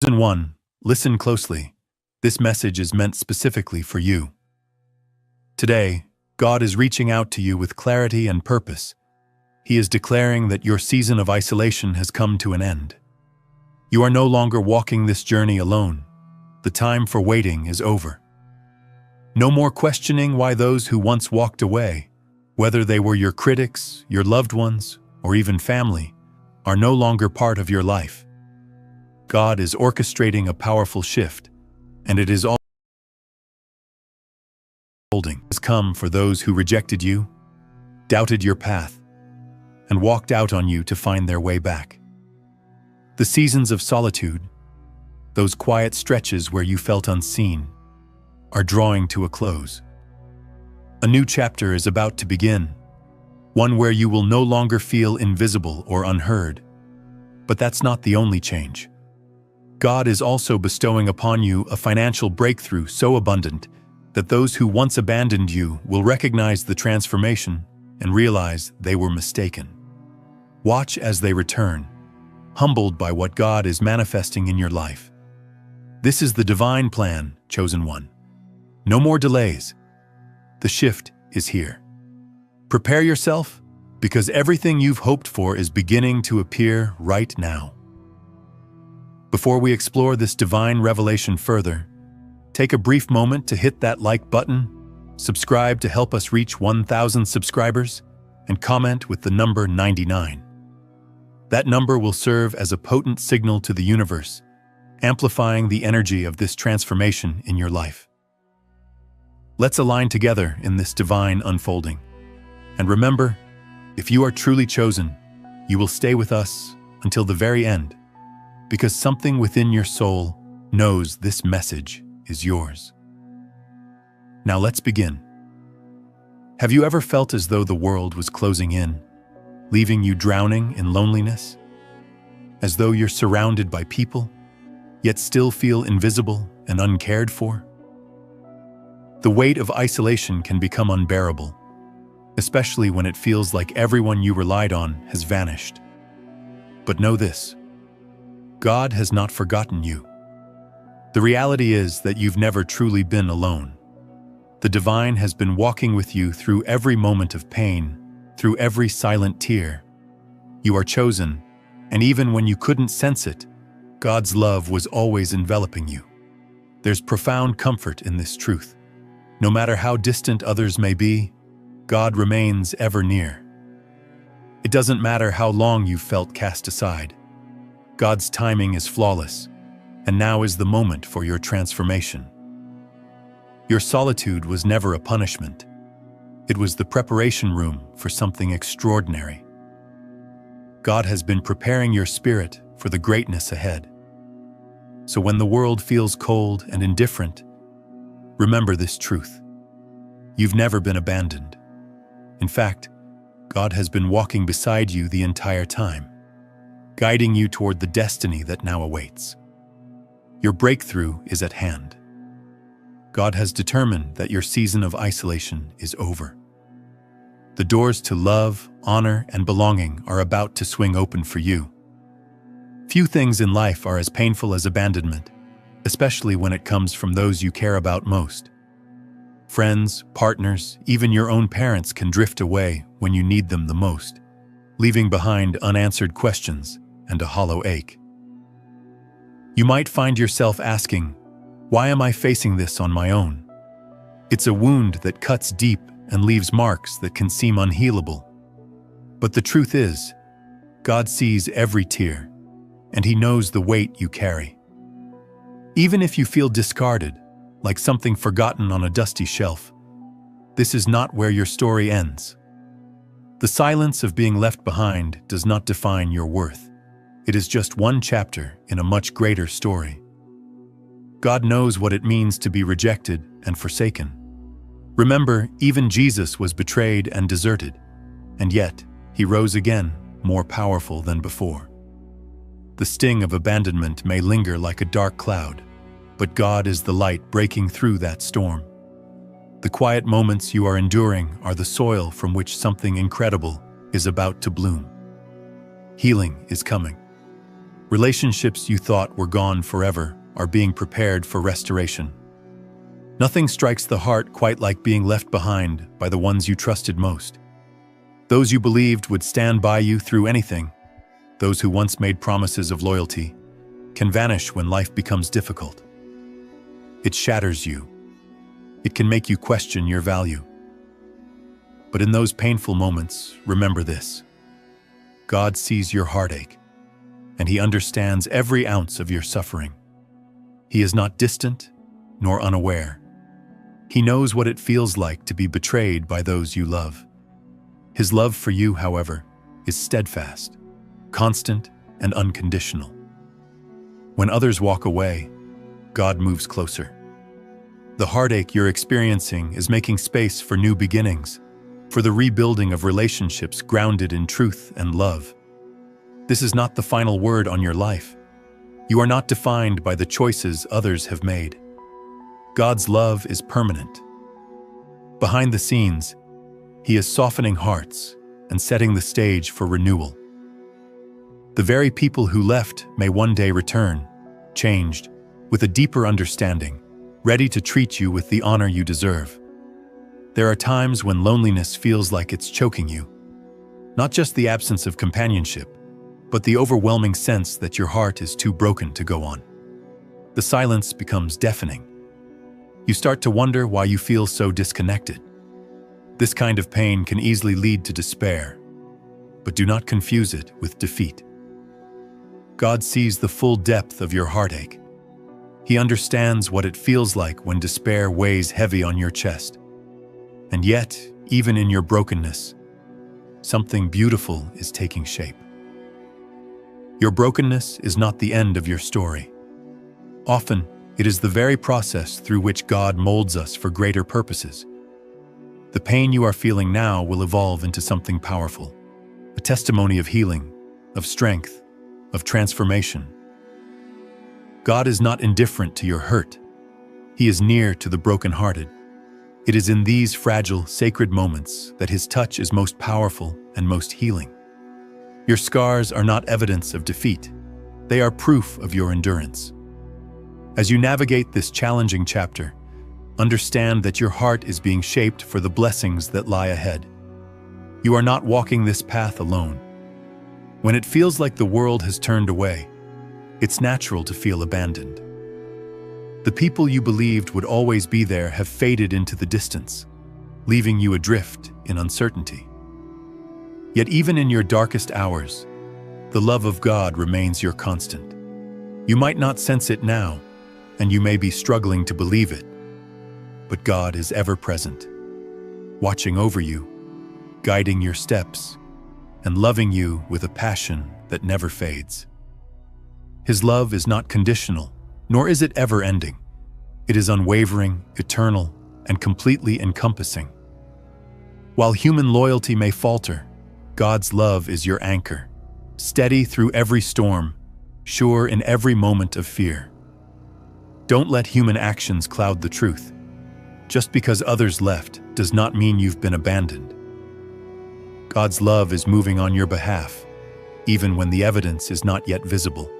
Chosen one, listen closely. This message is meant specifically for you. Today, God is reaching out to you with clarity and purpose. He is declaring that your season of isolation has come to an end. You are no longer walking this journey alone. The time for waiting is over. No more questioning why those who once walked away, whether they were your critics, your loved ones, or even family, are no longer part of your life. God is orchestrating a powerful shift, and it is all has come for those who rejected you, doubted your path, and walked out on you to find their way back. The seasons of solitude, those quiet stretches where you felt unseen, are drawing to a close. A new chapter is about to begin, one where you will no longer feel invisible or unheard. But that's not the only change. God is also bestowing upon you a financial breakthrough so abundant that those who once abandoned you will recognize the transformation and realize they were mistaken. Watch as they return, humbled by what God is manifesting in your life. This is the divine plan, chosen one. No more delays. The shift is here. Prepare yourself, because everything you've hoped for is beginning to appear right now. Before we explore this divine revelation further, take a brief moment to hit that like button, subscribe to help us reach 1,000 subscribers, and comment with the number 99. That number will serve as a potent signal to the universe, amplifying the energy of this transformation in your life. Let's align together in this divine unfolding. And remember, if you are truly chosen, you will stay with us until the very end, because something within your soul knows this message is yours. Now let's begin. Have you ever felt as though the world was closing in, leaving you drowning in loneliness? As though you're surrounded by people, yet still feel invisible and uncared for? The weight of isolation can become unbearable, especially when it feels like everyone you relied on has vanished. But know this: God has not forgotten you. The reality is that you've never truly been alone. The divine has been walking with you through every moment of pain, through every silent tear. You are chosen, and even when you couldn't sense it, God's love was always enveloping you. There's profound comfort in this truth. No matter how distant others may be, God remains ever near. It doesn't matter how long you've felt cast aside. God's timing is flawless, and now is the moment for your transformation. Your solitude was never a punishment. It was the preparation room for something extraordinary. God has been preparing your spirit for the greatness ahead. So when the world feels cold and indifferent, remember this truth: you've never been abandoned. In fact, God has been walking beside you the entire time, guiding you toward the destiny that now awaits. Your breakthrough is at hand. God has determined that your season of isolation is over. The doors to love, honor, and belonging are about to swing open for you. Few things in life are as painful as abandonment, especially when it comes from those you care about most. Friends, partners, even your own parents can drift away when you need them the most, leaving behind unanswered questions and a hollow ache. You might find yourself asking, "Why am I facing this on my own?" It's a wound that cuts deep and leaves marks that can seem unhealable. But the truth is, God sees every tear, and He knows the weight you carry. Even if you feel discarded, like something forgotten on a dusty shelf, this is not where your story ends. The silence of being left behind does not define your worth. It is just one chapter in a much greater story. God knows what it means to be rejected and forsaken. Remember, even Jesus was betrayed and deserted, and yet He rose again, more powerful than before. The sting of abandonment may linger like a dark cloud, but God is the light breaking through that storm. The quiet moments you are enduring are the soil from which something incredible is about to bloom. Healing is coming. Relationships you thought were gone forever are being prepared for restoration. Nothing strikes the heart quite like being left behind by the ones you trusted most. Those you believed would stand by you through anything, those who once made promises of loyalty, can vanish when life becomes difficult. It shatters you. It can make you question your value. But in those painful moments, remember this: God sees your heartache, and He understands every ounce of your suffering. He is not distant nor unaware. He knows what it feels like to be betrayed by those you love. His love for you, however, is steadfast, constant, and unconditional. When others walk away, God moves closer. The heartache you're experiencing is making space for new beginnings, for the rebuilding of relationships grounded in truth and love. This is not the final word on your life. You are not defined by the choices others have made. God's love is permanent. Behind the scenes, He is softening hearts and setting the stage for renewal. The very people who left may one day return, changed, with a deeper understanding, ready to treat you with the honor you deserve. There are times when loneliness feels like it's choking you. Not just the absence of companionship, but the overwhelming sense that your heart is too broken to go on. The silence becomes deafening. You start to wonder why you feel so disconnected. This kind of pain can easily lead to despair, but do not confuse it with defeat. God sees the full depth of your heartache. He understands what it feels like when despair weighs heavy on your chest. And yet, even in your brokenness, something beautiful is taking shape. Your brokenness is not the end of your story. Often, it is the very process through which God molds us for greater purposes. The pain you are feeling now will evolve into something powerful, a testimony of healing, of strength, of transformation. God is not indifferent to your hurt. He is near to the brokenhearted. It is in these fragile, sacred moments that His touch is most powerful and most healing. Your scars are not evidence of defeat. They are proof of your endurance. As you navigate this challenging chapter, understand that your heart is being shaped for the blessings that lie ahead. You are not walking this path alone. When it feels like the world has turned away, it's natural to feel abandoned. The people you believed would always be there have faded into the distance, leaving you adrift in uncertainty. Yet even in your darkest hours, the love of God remains your constant. You might not sense it now, and you may be struggling to believe it, but God is ever present, watching over you, guiding your steps, and loving you with a passion that never fades. His love is not conditional, nor is it ever ending. It is unwavering, eternal, and completely encompassing. While human loyalty may falter, God's love is your anchor, steady through every storm, sure in every moment of fear. Don't let human actions cloud the truth. Just because others left does not mean you've been abandoned. God's love is moving on your behalf, even when the evidence is not yet visible.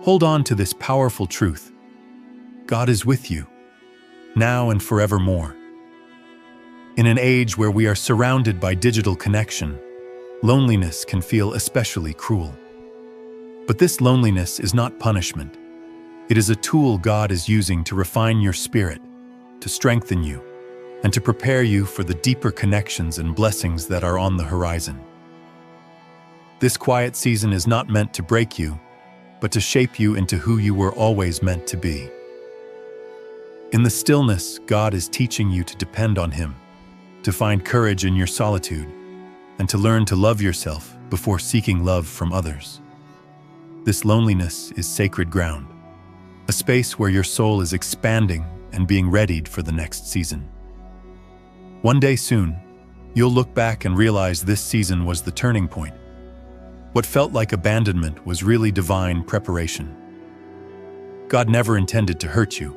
Hold on to this powerful truth. God is with you, now and forevermore. In an age where we are surrounded by digital connection, loneliness can feel especially cruel. But this loneliness is not punishment. It is a tool God is using to refine your spirit, to strengthen you, and to prepare you for the deeper connections and blessings that are on the horizon. This quiet season is not meant to break you, but to shape you into who you were always meant to be. In the stillness, God is teaching you to depend on Him, to find courage in your solitude, and to learn to love yourself before seeking love from others. This loneliness is sacred ground, a space where your soul is expanding and being readied for the next season. One day soon, you'll look back and realize this season was the turning point. What felt like abandonment was really divine preparation. God never intended to hurt you.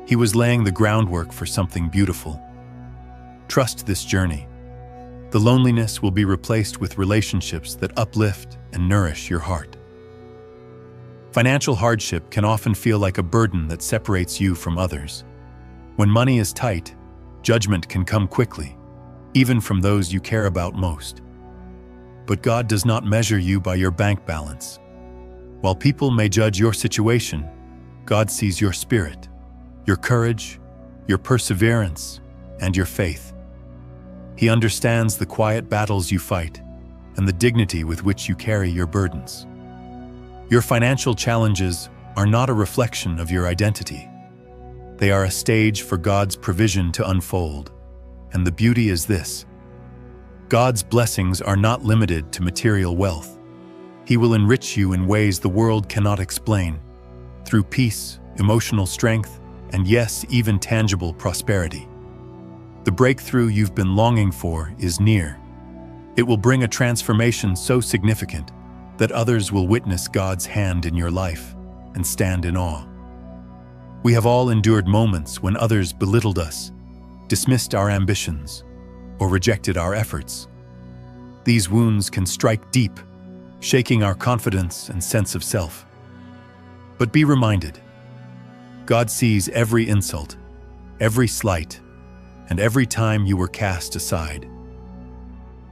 He was laying the groundwork for something beautiful. Trust this journey. The loneliness will be replaced with relationships that uplift and nourish your heart. Financial hardship can often feel like a burden that separates you from others. When money is tight, judgment can come quickly, even from those you care about most. But God does not measure you by your bank balance. While people may judge your situation, God sees your spirit, your courage, your perseverance, and your faith. He understands the quiet battles you fight and the dignity with which you carry your burdens. Your financial challenges are not a reflection of your identity. They are a stage for God's provision to unfold. And the beauty is this: God's blessings are not limited to material wealth. He will enrich you in ways the world cannot explain, through peace, emotional strength, and yes, even tangible prosperity. The breakthrough you've been longing for is near. It will bring a transformation so significant that others will witness God's hand in your life and stand in awe. We have all endured moments when others belittled us, dismissed our ambitions, or rejected our efforts. These wounds can strike deep, shaking our confidence and sense of self. But be reminded, God sees every insult, every slight, and every time you were cast aside.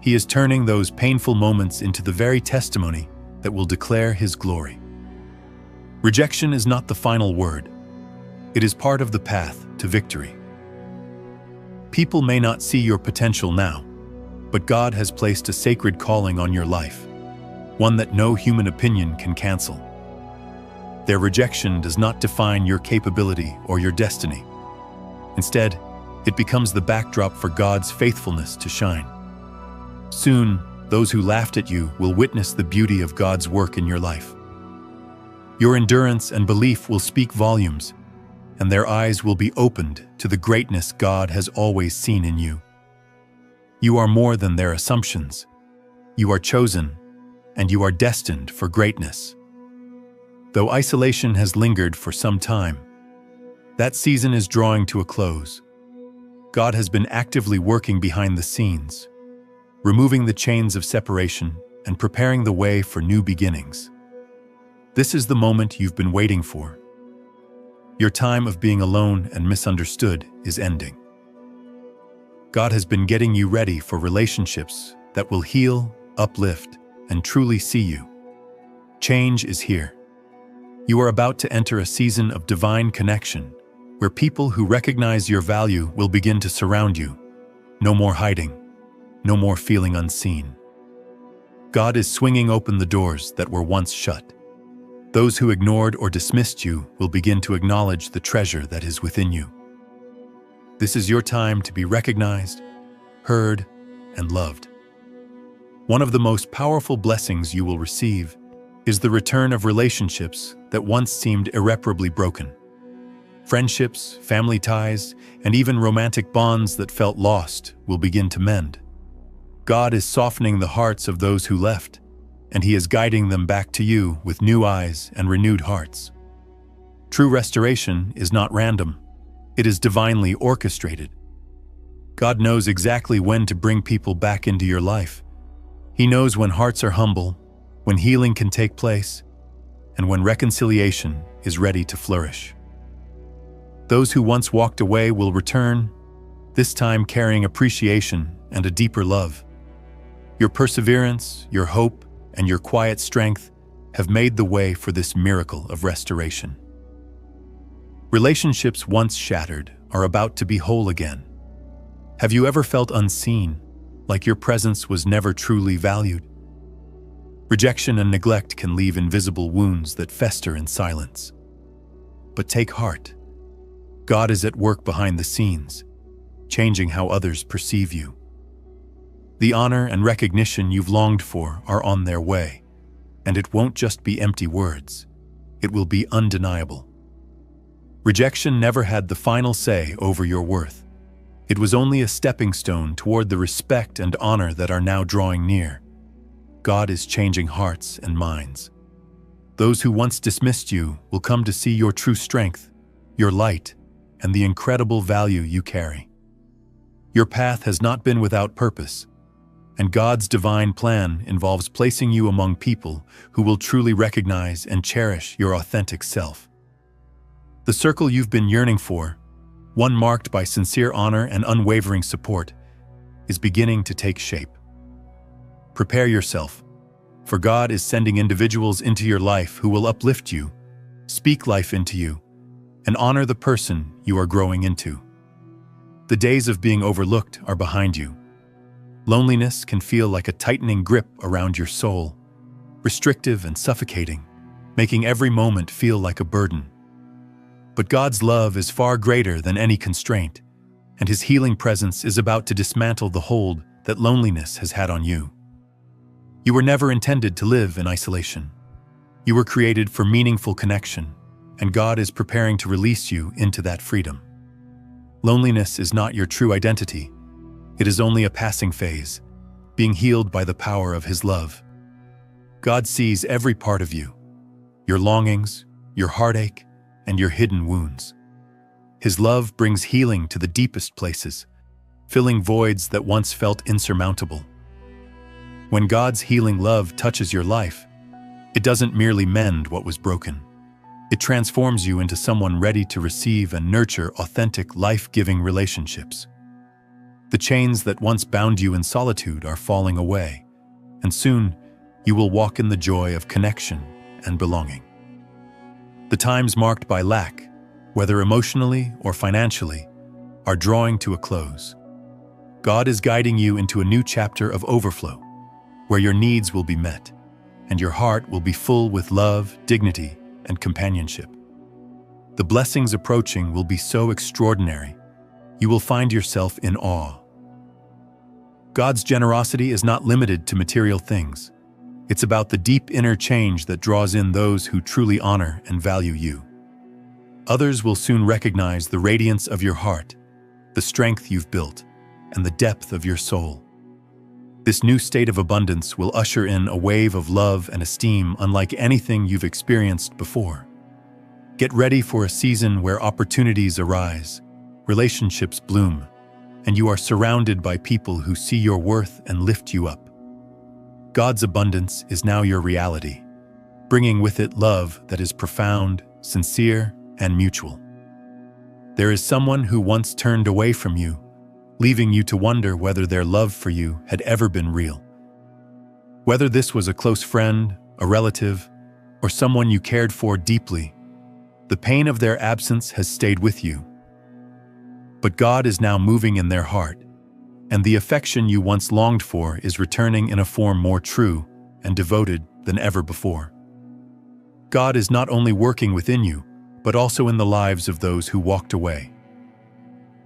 He is turning those painful moments into the very testimony that will declare His glory. Rejection is not the final word. It is part of the path to victory. People may not see your potential now, but God has placed a sacred calling on your life, one that no human opinion can cancel. Their rejection does not define your capability or your destiny. Instead, it becomes the backdrop for God's faithfulness to shine. Soon, those who laughed at you will witness the beauty of God's work in your life. Your endurance and belief will speak volumes, and their eyes will be opened to the greatness God has always seen in you. You are more than their assumptions. You are chosen, and you are destined for greatness. Though isolation has lingered for some time, that season is drawing to a close. God has been actively working behind the scenes, removing the chains of separation and preparing the way for new beginnings. This is the moment you've been waiting for. Your time of being alone and misunderstood is ending. God has been getting you ready for relationships that will heal, uplift, and truly see you. Change is here. You are about to enter a season of divine connection, where people who recognize your value will begin to surround you. No more hiding. No more feeling unseen. God is swinging open the doors that were once shut. Those who ignored or dismissed you will begin to acknowledge the treasure that is within you. This is your time to be recognized, heard, and loved. One of the most powerful blessings you will receive is the return of relationships that once seemed irreparably broken. Friendships, family ties, and even romantic bonds that felt lost will begin to mend. God is softening the hearts of those who left, and He is guiding them back to you with new eyes and renewed hearts. True restoration is not random. It is divinely orchestrated. God knows exactly when to bring people back into your life. He knows when hearts are humble, when healing can take place, and when reconciliation is ready to flourish. Those who once walked away will return, this time carrying appreciation and a deeper love. Your perseverance, your hope, and your quiet strength have made the way for this miracle of restoration. Relationships once shattered are about to be whole again. Have you ever felt unseen, like your presence was never truly valued? Rejection and neglect can leave invisible wounds that fester in silence. But take heart. God is at work behind the scenes, changing how others perceive you. The honor and recognition you've longed for are on their way, and it won't just be empty words. It will be undeniable. Rejection never had the final say over your worth. It was only a stepping stone toward the respect and honor that are now drawing near. God is changing hearts and minds. Those who once dismissed you will come to see your true strength, your light, and the incredible value you carry. Your path has not been without purpose. And God's divine plan involves placing you among people who will truly recognize and cherish your authentic self. The circle you've been yearning for, one marked by sincere honor and unwavering support, is beginning to take shape. Prepare yourself, for God is sending individuals into your life who will uplift you, speak life into you, and honor the person you are growing into. The days of being overlooked are behind you. Loneliness can feel like a tightening grip around your soul, restrictive and suffocating, making every moment feel like a burden. But God's love is far greater than any constraint, and His healing presence is about to dismantle the hold that loneliness has had on you. You were never intended to live in isolation. You were created for meaningful connection, and God is preparing to release you into that freedom. Loneliness is not your true identity. It is only a passing phase, being healed by the power of His love. God sees every part of you, your longings, your heartache, and your hidden wounds. His love brings healing to the deepest places, filling voids that once felt insurmountable. When God's healing love touches your life, it doesn't merely mend what was broken. It transforms you into someone ready to receive and nurture authentic, life-giving relationships. The chains that once bound you in solitude are falling away, and soon you will walk in the joy of connection and belonging. The times marked by lack, whether emotionally or financially, are drawing to a close. God is guiding you into a new chapter of overflow, where your needs will be met, and your heart will be full with love, dignity, and companionship. The blessings approaching will be so extraordinary, you will find yourself in awe. God's generosity is not limited to material things. It's about the deep inner change that draws in those who truly honor and value you. Others will soon recognize the radiance of your heart, the strength you've built, and the depth of your soul. This new state of abundance will usher in a wave of love and esteem unlike anything you've experienced before. Get ready for a season where opportunities arise, relationships bloom, and you are surrounded by people who see your worth and lift you up. God's abundance is now your reality, bringing with it love that is profound, sincere, and mutual. There is someone who once turned away from you, leaving you to wonder whether their love for you had ever been real. Whether this was a close friend, a relative, or someone you cared for deeply, the pain of their absence has stayed with you. But God is now moving in their heart, and the affection you once longed for is returning in a form more true and devoted than ever before. God is not only working within you, but also in the lives of those who walked away.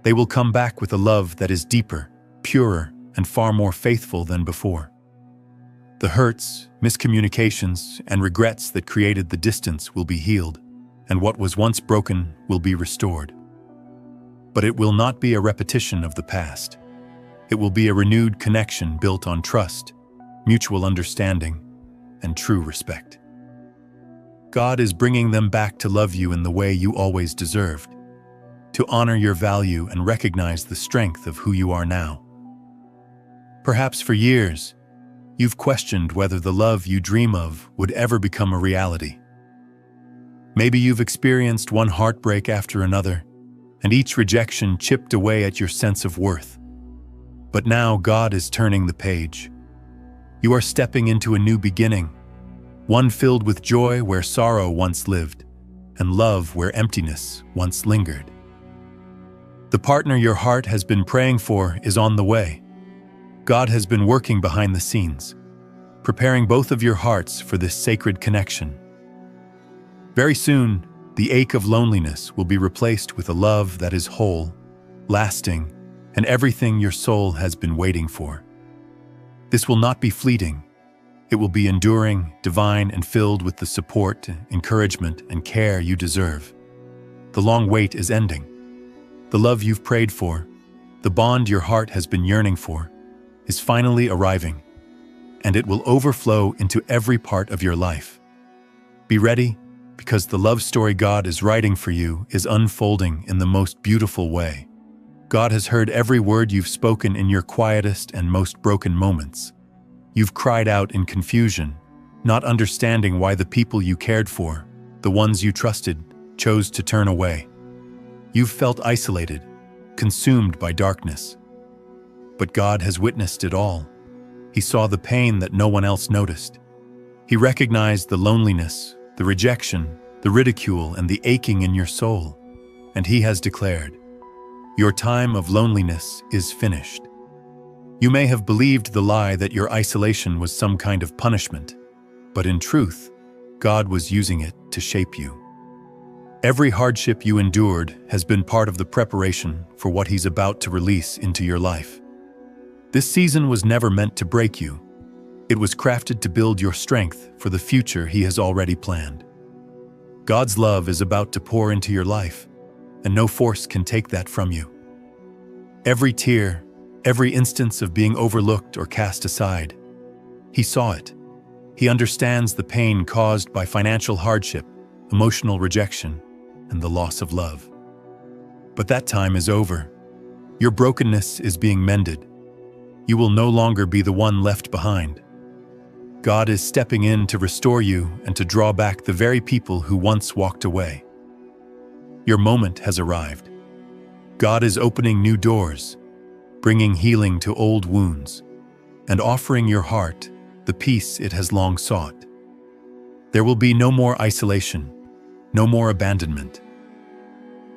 They will come back with a love that is deeper, purer, and far more faithful than before. The hurts, miscommunications, and regrets that created the distance will be healed, and what was once broken will be restored. But it will not be a repetition of the past. It will be a renewed connection built on trust, mutual understanding, and true respect. God is bringing them back to love you in the way you always deserved, to honor your value and recognize the strength of who you are now. Perhaps for years, you've questioned whether the love you dream of would ever become a reality. Maybe you've experienced one heartbreak after another, and each rejection chipped away at your sense of worth. But now God is turning the page. You are stepping into a new beginning, one filled with joy where sorrow once lived, and love where emptiness once lingered. The partner your heart has been praying for is on the way. God has been working behind the scenes, preparing both of your hearts for this sacred connection. Very soon, the ache of loneliness will be replaced with a love that is whole, lasting, and everything your soul has been waiting for. This will not be fleeting. It will be enduring, divine, and filled with the support, encouragement, and care you deserve. The long wait is ending. The love you've prayed for, the bond your heart has been yearning for, is finally arriving, and it will overflow into every part of your life. Be ready, because the love story God is writing for you is unfolding in the most beautiful way. God has heard every word you've spoken in your quietest and most broken moments. You've cried out in confusion, not understanding why the people you cared for, the ones you trusted, chose to turn away. You've felt isolated, consumed by darkness. But God has witnessed it all. He saw the pain that no one else noticed. He recognized the loneliness, the rejection, the ridicule, and the aching in your soul. And He has declared, "Your time of loneliness is finished." You may have believed the lie that your isolation was some kind of punishment, but in truth, God was using it to shape you. Every hardship you endured has been part of the preparation for what He's about to release into your life. This season was never meant to break you. It was crafted to build your strength for the future He has already planned. God's love is about to pour into your life, and no force can take that from you. Every tear, every instance of being overlooked or cast aside, He saw it. He understands the pain caused by financial hardship, emotional rejection, and the loss of love. But that time is over. Your brokenness is being mended. You will no longer be the one left behind. God is stepping in to restore you and to draw back the very people who once walked away. Your moment has arrived. God is opening new doors, bringing healing to old wounds, and offering your heart the peace it has long sought. There will be no more isolation, no more abandonment.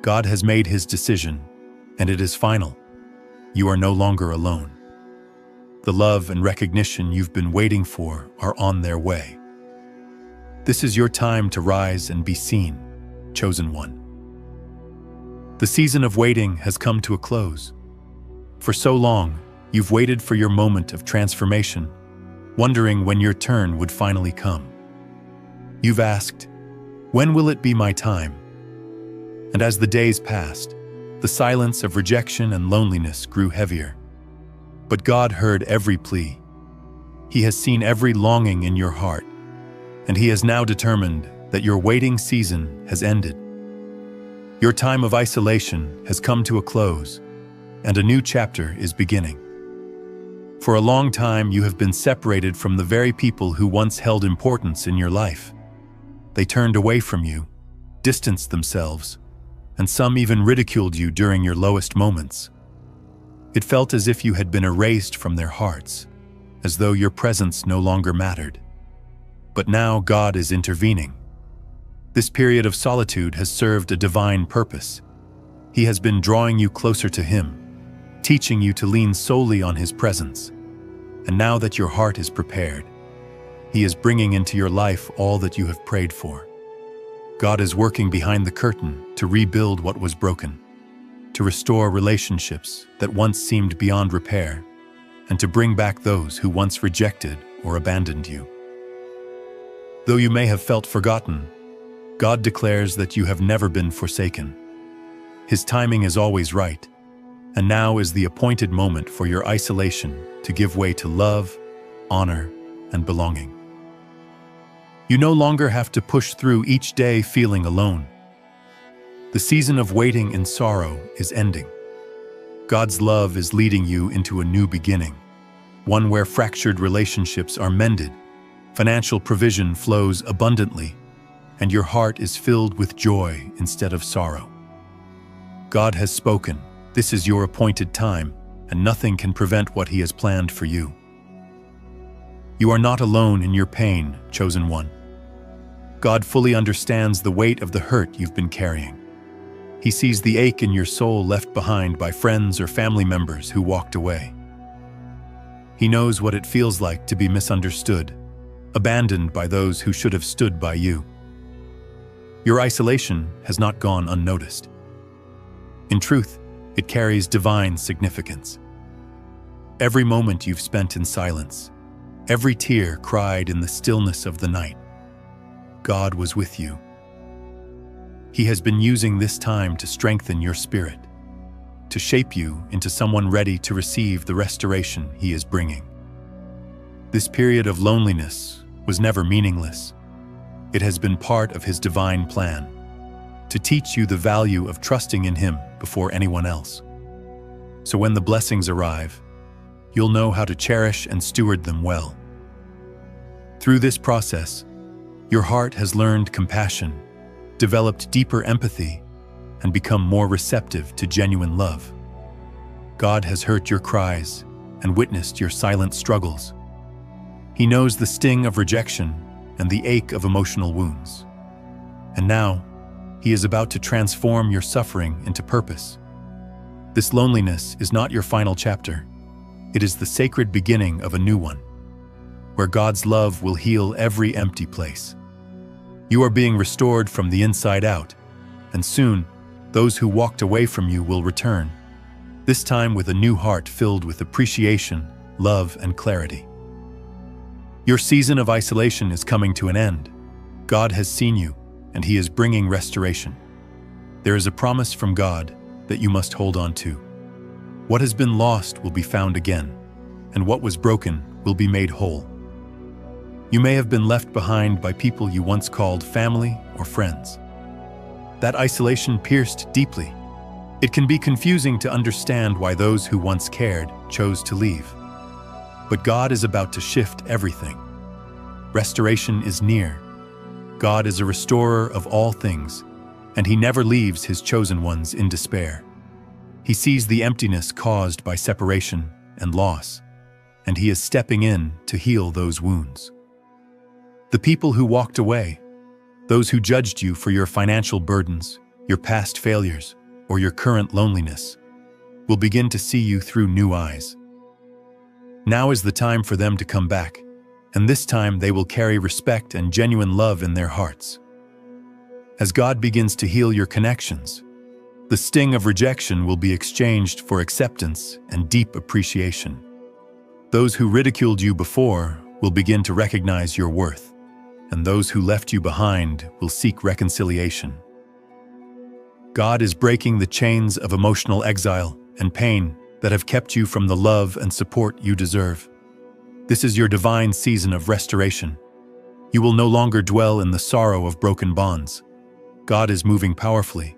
God has made His decision, and it is final. You are no longer alone. The love and recognition you've been waiting for are on their way. This is your time to rise and be seen, chosen one. The season of waiting has come to a close. For so long, you've waited for your moment of transformation, wondering when your turn would finally come. You've asked, "When will it be my time?" And as the days passed, the silence of rejection and loneliness grew heavier. But God heard every plea. He has seen every longing in your heart, and He has now determined that your waiting season has ended. Your time of isolation has come to a close, and a new chapter is beginning. For a long time, you have been separated from the very people who once held importance in your life. They turned away from you, distanced themselves, and some even ridiculed you during your lowest moments. It felt as if you had been erased from their hearts, as though your presence no longer mattered. But now God is intervening. This period of solitude has served a divine purpose. He has been drawing you closer to Him, teaching you to lean solely on His presence. And now that your heart is prepared, He is bringing into your life all that you have prayed for. God is working behind the curtain to rebuild what was broken, to restore relationships that once seemed beyond repair, and to bring back those who once rejected or abandoned you. Though you may have felt forgotten, God declares that you have never been forsaken. His timing is always right, and now is the appointed moment for your isolation to give way to love, honor, and belonging. You no longer have to push through each day feeling alone. The season of waiting in sorrow is ending. God's love is leading you into a new beginning, one where fractured relationships are mended, financial provision flows abundantly, and your heart is filled with joy instead of sorrow. God has spoken. This is your appointed time, and nothing can prevent what He has planned for you. You are not alone in your pain, chosen one. God fully understands the weight of the hurt you've been carrying. He sees the ache in your soul left behind by friends or family members who walked away. He knows what it feels like to be misunderstood, abandoned by those who should have stood by you. Your isolation has not gone unnoticed. In truth, it carries divine significance. Every moment you've spent in silence, every tear cried in the stillness of the night, God was with you. He has been using this time to strengthen your spirit, to shape you into someone ready to receive the restoration He is bringing. This period of loneliness was never meaningless. It has been part of His divine plan, to teach you the value of trusting in Him before anyone else. so when the blessings arrive, you'll know how to cherish and steward them well. Through this process, your heart has learned compassion, developed deeper empathy, and become more receptive to genuine love. God has heard your cries and witnessed your silent struggles. He knows the sting of rejection and the ache of emotional wounds. And now, He is about to transform your suffering into purpose. This loneliness is not your final chapter. It is the sacred beginning of a new one, where God's love will heal every empty place. You are being restored from the inside out, and soon, those who walked away from you will return, this time with a new heart filled with appreciation, love, and clarity. Your season of isolation is coming to an end. God has seen you, and He is bringing restoration. There is a promise from God that you must hold on to. What has been lost will be found again, and what was broken will be made whole. You may have been left behind by people you once called family or friends. That isolation pierced deeply. It can be confusing to understand why those who once cared chose to leave. But God is about to shift everything. Restoration is near. God is a restorer of all things, and He never leaves His chosen ones in despair. He sees the emptiness caused by separation and loss, and He is stepping in to heal those wounds. The people who walked away, those who judged you for your financial burdens, your past failures, or your current loneliness, will begin to see you through new eyes. Now is the time for them to come back, and this time they will carry respect and genuine love in their hearts. As God begins to heal your connections, the sting of rejection will be exchanged for acceptance and deep appreciation. Those who ridiculed you before will begin to recognize your worth, and those who left you behind will seek reconciliation. God is breaking the chains of emotional exile and pain that have kept you from the love and support you deserve. This is your divine season of restoration. You will no longer dwell in the sorrow of broken bonds. God is moving powerfully,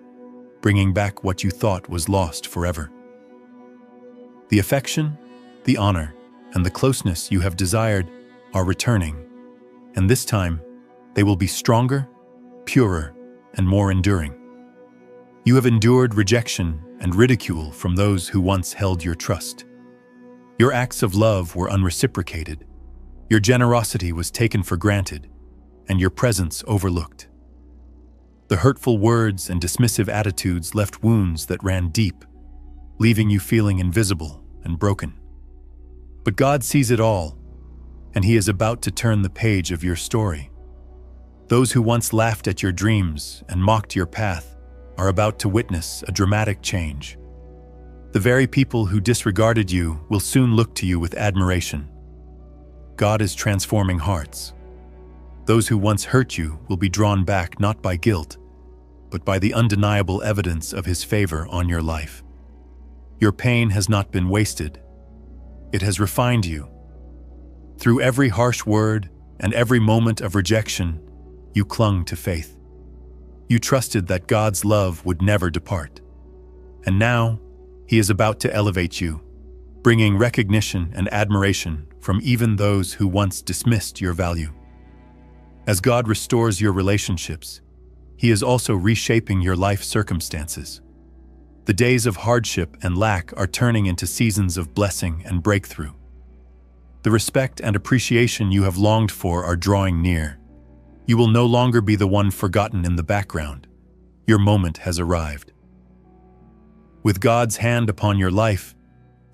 bringing back what you thought was lost forever. The affection, the honor, and the closeness you have desired are returning, and this time they will be stronger, purer, and more enduring. You have endured rejection and ridicule from those who once held your trust. Your acts of love were unreciprocated, your generosity was taken for granted, and your presence overlooked. The hurtful words and dismissive attitudes left wounds that ran deep, leaving you feeling invisible and broken. But God sees it all, and He is about to turn the page of your story. Those who once laughed at your dreams and mocked your path are about to witness a dramatic change. The very people who disregarded you will soon look to you with admiration. God is transforming hearts. Those who once hurt you will be drawn back not by guilt, but by the undeniable evidence of His favor on your life. Your pain has not been wasted. It has refined you. Through every harsh word and every moment of rejection, you clung to faith. You trusted that God's love would never depart. And now, He is about to elevate you, bringing recognition and admiration from even those who once dismissed your value. As God restores your relationships, He is also reshaping your life circumstances. The days of hardship and lack are turning into seasons of blessing and breakthrough. The respect and appreciation you have longed for are drawing near. You will no longer be the one forgotten in the background. Your moment has arrived. With God's hand upon your life,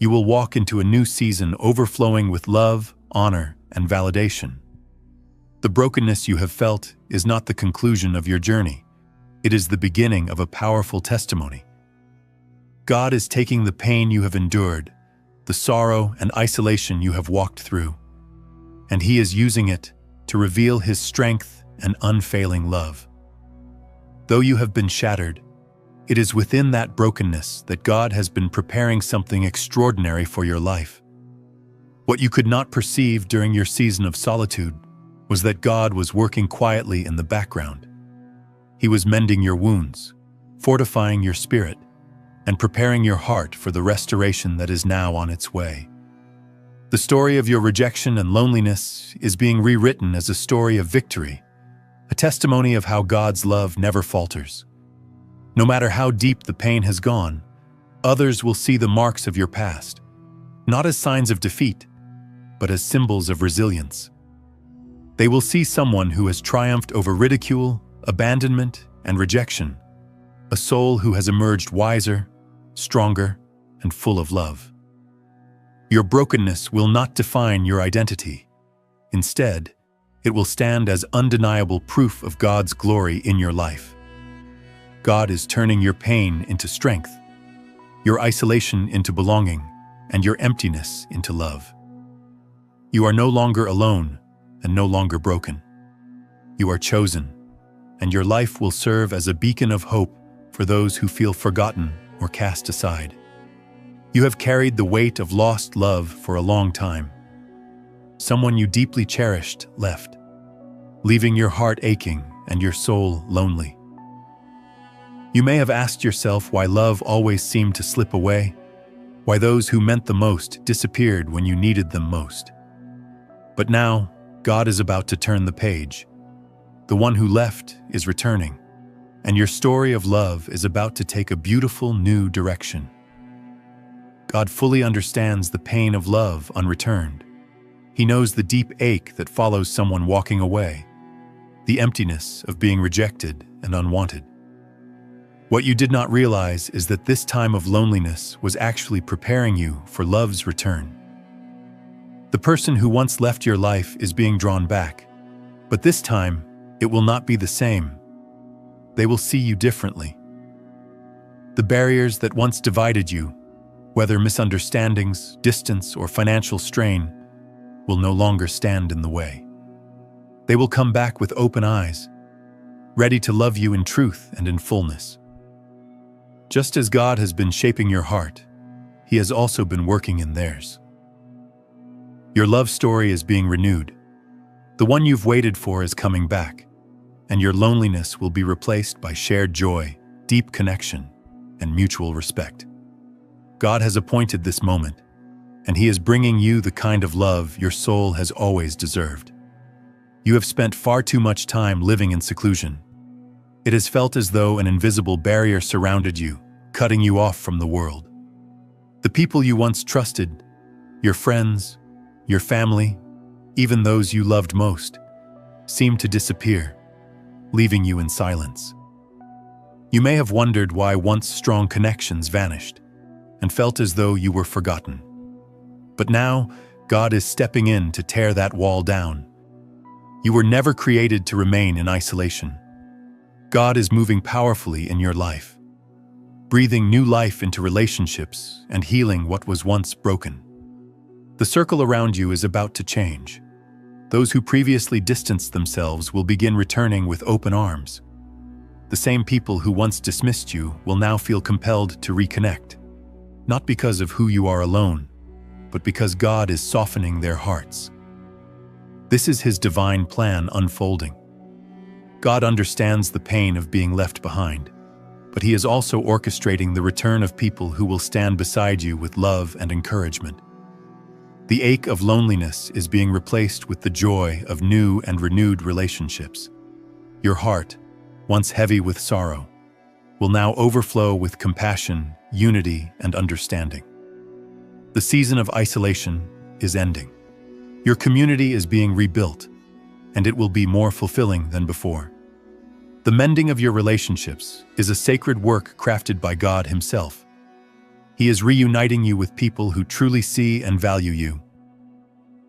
you will walk into a new season overflowing with love, honor, and validation. The brokenness you have felt is not the conclusion of your journey. It is the beginning of a powerful testimony. God is taking the pain you have endured, the sorrow and isolation you have walked through, and He is using it to reveal His strength and unfailing love. Though you have been shattered, it is within that brokenness that God has been preparing something extraordinary for your life. What you could not perceive during your season of solitude was that God was working quietly in the background. He was mending your wounds, fortifying your spirit, and preparing your heart for the restoration that is now on its way. The story of your rejection and loneliness is being rewritten as a story of victory, a testimony of how God's love never falters. No matter how deep the pain has gone, others will see the marks of your past, not as signs of defeat, but as symbols of resilience. They will see someone who has triumphed over ridicule, abandonment, and rejection, a soul who has emerged wiser, stronger, and full of love. Your brokenness will not define your identity. Instead, it will stand as undeniable proof of God's glory in your life. God is turning your pain into strength, your isolation into belonging, and your emptiness into love. You are no longer alone and no longer broken. You are chosen, and your life will serve as a beacon of hope for those who feel forgotten or cast aside. You have carried the weight of lost love for a long time. Someone you deeply cherished left, leaving your heart aching and your soul lonely. You may have asked yourself why love always seemed to slip away, why those who meant the most disappeared when you needed them most. But now, God is about to turn the page. The one who left is returning, and your story of love is about to take a beautiful new direction. God fully understands the pain of love unreturned. He knows the deep ache that follows someone walking away, the emptiness of being rejected and unwanted. What you did not realize is that this time of loneliness was actually preparing you for love's return. The person who once left your life is being drawn back, but this time it will not be the same. They will see you differently. The barriers that once divided you, whether misunderstandings, distance, or financial strain, will no longer stand in the way. They will come back with open eyes, ready to love you in truth and in fullness. Just as God has been shaping your heart, He has also been working in theirs. Your love story is being renewed. The one you've waited for is coming back, and your loneliness will be replaced by shared joy, deep connection, and mutual respect. God has appointed this moment, and He is bringing you the kind of love your soul has always deserved. You have spent far too much time living in seclusion. It has felt as though an invisible barrier surrounded you, cutting you off from the world. The people you once trusted, your friends, your family, even those you loved most, seemed to disappear, leaving you in silence. You may have wondered why once strong connections vanished, and felt as though you were forgotten. But now, God is stepping in to tear that wall down. You were never created to remain in isolation. God is moving powerfully in your life, breathing new life into relationships and healing what was once broken. The circle around you is about to change. Those who previously distanced themselves will begin returning with open arms. The same people who once dismissed you will now feel compelled to reconnect, not because of who you are alone, but because God is softening their hearts. This is His divine plan unfolding. God understands the pain of being left behind, but He is also orchestrating the return of people who will stand beside you with love and encouragement. The ache of loneliness is being replaced with the joy of new and renewed relationships. Your heart, once heavy with sorrow, will now overflow with compassion, unity, and understanding. The season of isolation is ending. Your community is being rebuilt, and it will be more fulfilling than before. The mending of your relationships is a sacred work crafted by God Himself. He is reuniting you with people who truly see and value you.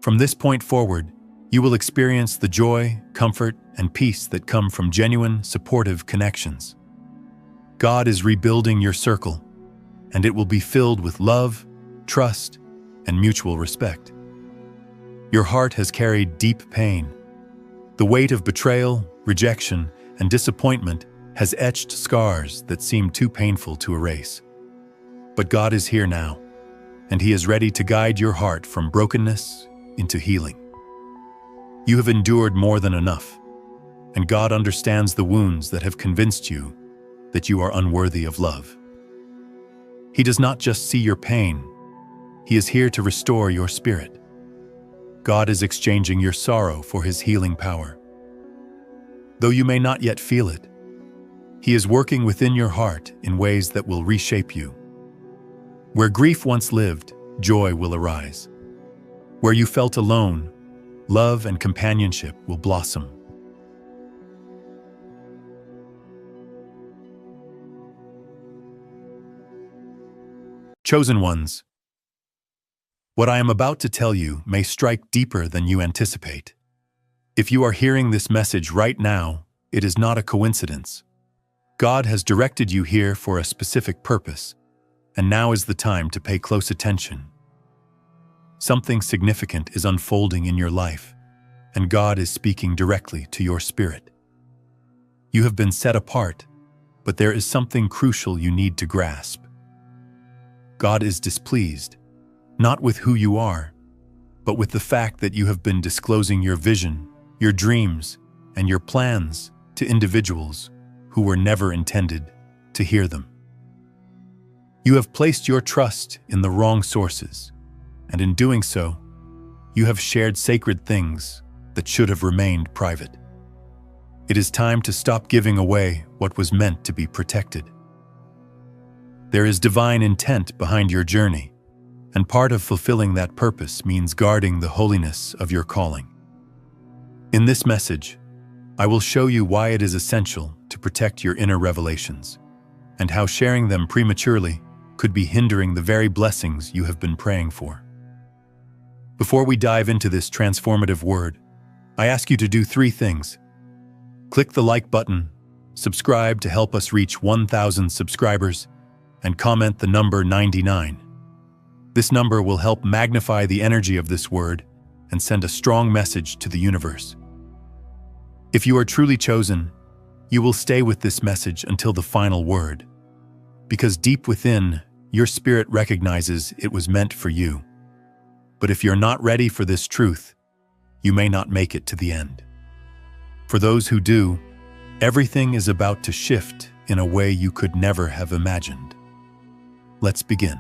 From this point forward, you will experience the joy, comfort, and peace that come from genuine, supportive connections. God is rebuilding your circle, and it will be filled with love, trust, and mutual respect. Your heart has carried deep pain. The weight of betrayal, rejection, and disappointment has etched scars that seem too painful to erase. But God is here now, and He is ready to guide your heart from brokenness into healing. You have endured more than enough, and God understands the wounds that have convinced you that you are unworthy of love. He does not just see your pain, He is here to restore your spirit. God is exchanging your sorrow for His healing power. Though you may not yet feel it, He is working within your heart in ways that will reshape you. Where grief once lived, joy will arise. Where you felt alone, love and companionship will blossom. Chosen ones, what I am about to tell you may strike deeper than you anticipate. If you are hearing this message right now, it is not a coincidence. God has directed you here for a specific purpose, and now is the time to pay close attention. Something significant is unfolding in your life, and God is speaking directly to your spirit. You have been set apart, but there is something crucial you need to grasp. God is displeased, not with who you are, but with the fact that you have been disclosing your vision, your dreams, and your plans to individuals who were never intended to hear them. You have placed your trust in the wrong sources, and in doing so, you have shared sacred things that should have remained private. It is time to stop giving away what was meant to be protected. There is divine intent behind your journey, and part of fulfilling that purpose means guarding the holiness of your calling. In this message, I will show you why it is essential to protect your inner revelations, and how sharing them prematurely could be hindering the very blessings you have been praying for. Before we dive into this transformative word, I ask you to do 3 things. Click the like button, subscribe to help us reach 1,000 subscribers, and comment the number 99. This number will help magnify the energy of this word and send a strong message to the universe. If you are truly chosen, you will stay with this message until the final word, because deep within, your spirit recognizes it was meant for you. But if you're not ready for this truth, you may not make it to the end. For those who do, everything is about to shift in a way you could never have imagined. Let's begin.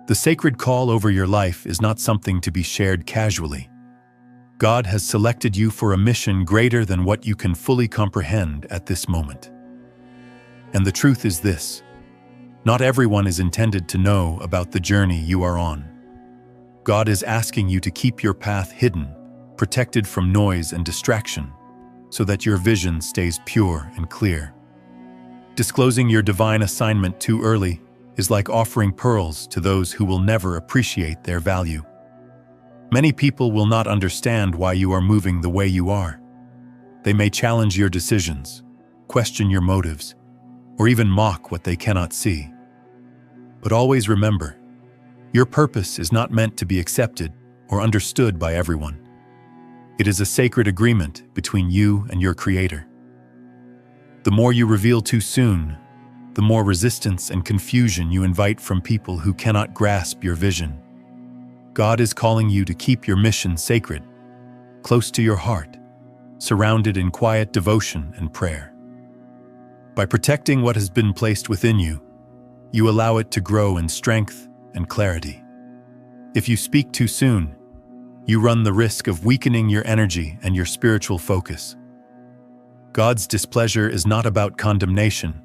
The sacred call over your life is not something to be shared casually. God has selected you for a mission greater than what you can fully comprehend at this moment. And the truth is this: not everyone is intended to know about the journey you are on. God is asking you to keep your path hidden, protected from noise and distraction, so that your vision stays pure and clear. Disclosing your divine assignment too early is like offering pearls to those who will never appreciate their value. Many people will not understand why you are moving the way you are. They may challenge your decisions, question your motives, or even mock what they cannot see. But always remember, your purpose is not meant to be accepted or understood by everyone. It is a sacred agreement between you and your Creator. The more you reveal too soon, the more resistance and confusion you invite from people who cannot grasp your vision. God is calling you to keep your mission sacred, close to your heart, surrounded in quiet devotion and prayer. By protecting what has been placed within you, you allow it to grow in strength and clarity. If you speak too soon, you run the risk of weakening your energy and your spiritual focus. God's displeasure is not about condemnation.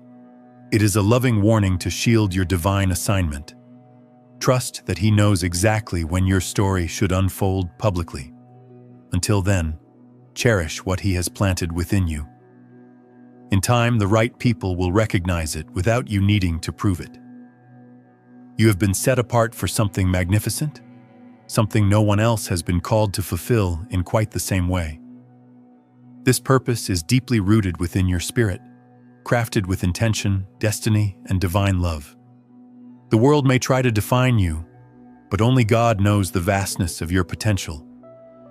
It is a loving warning to shield your divine assignment. Trust that He knows exactly when your story should unfold publicly. Until then, cherish what He has planted within you. In time, the right people will recognize it without you needing to prove it. You have been set apart for something magnificent, something no one else has been called to fulfill in quite the same way. This purpose is deeply rooted within your spirit, crafted with intention, destiny, and divine love. The world may try to define you, but only God knows the vastness of your potential.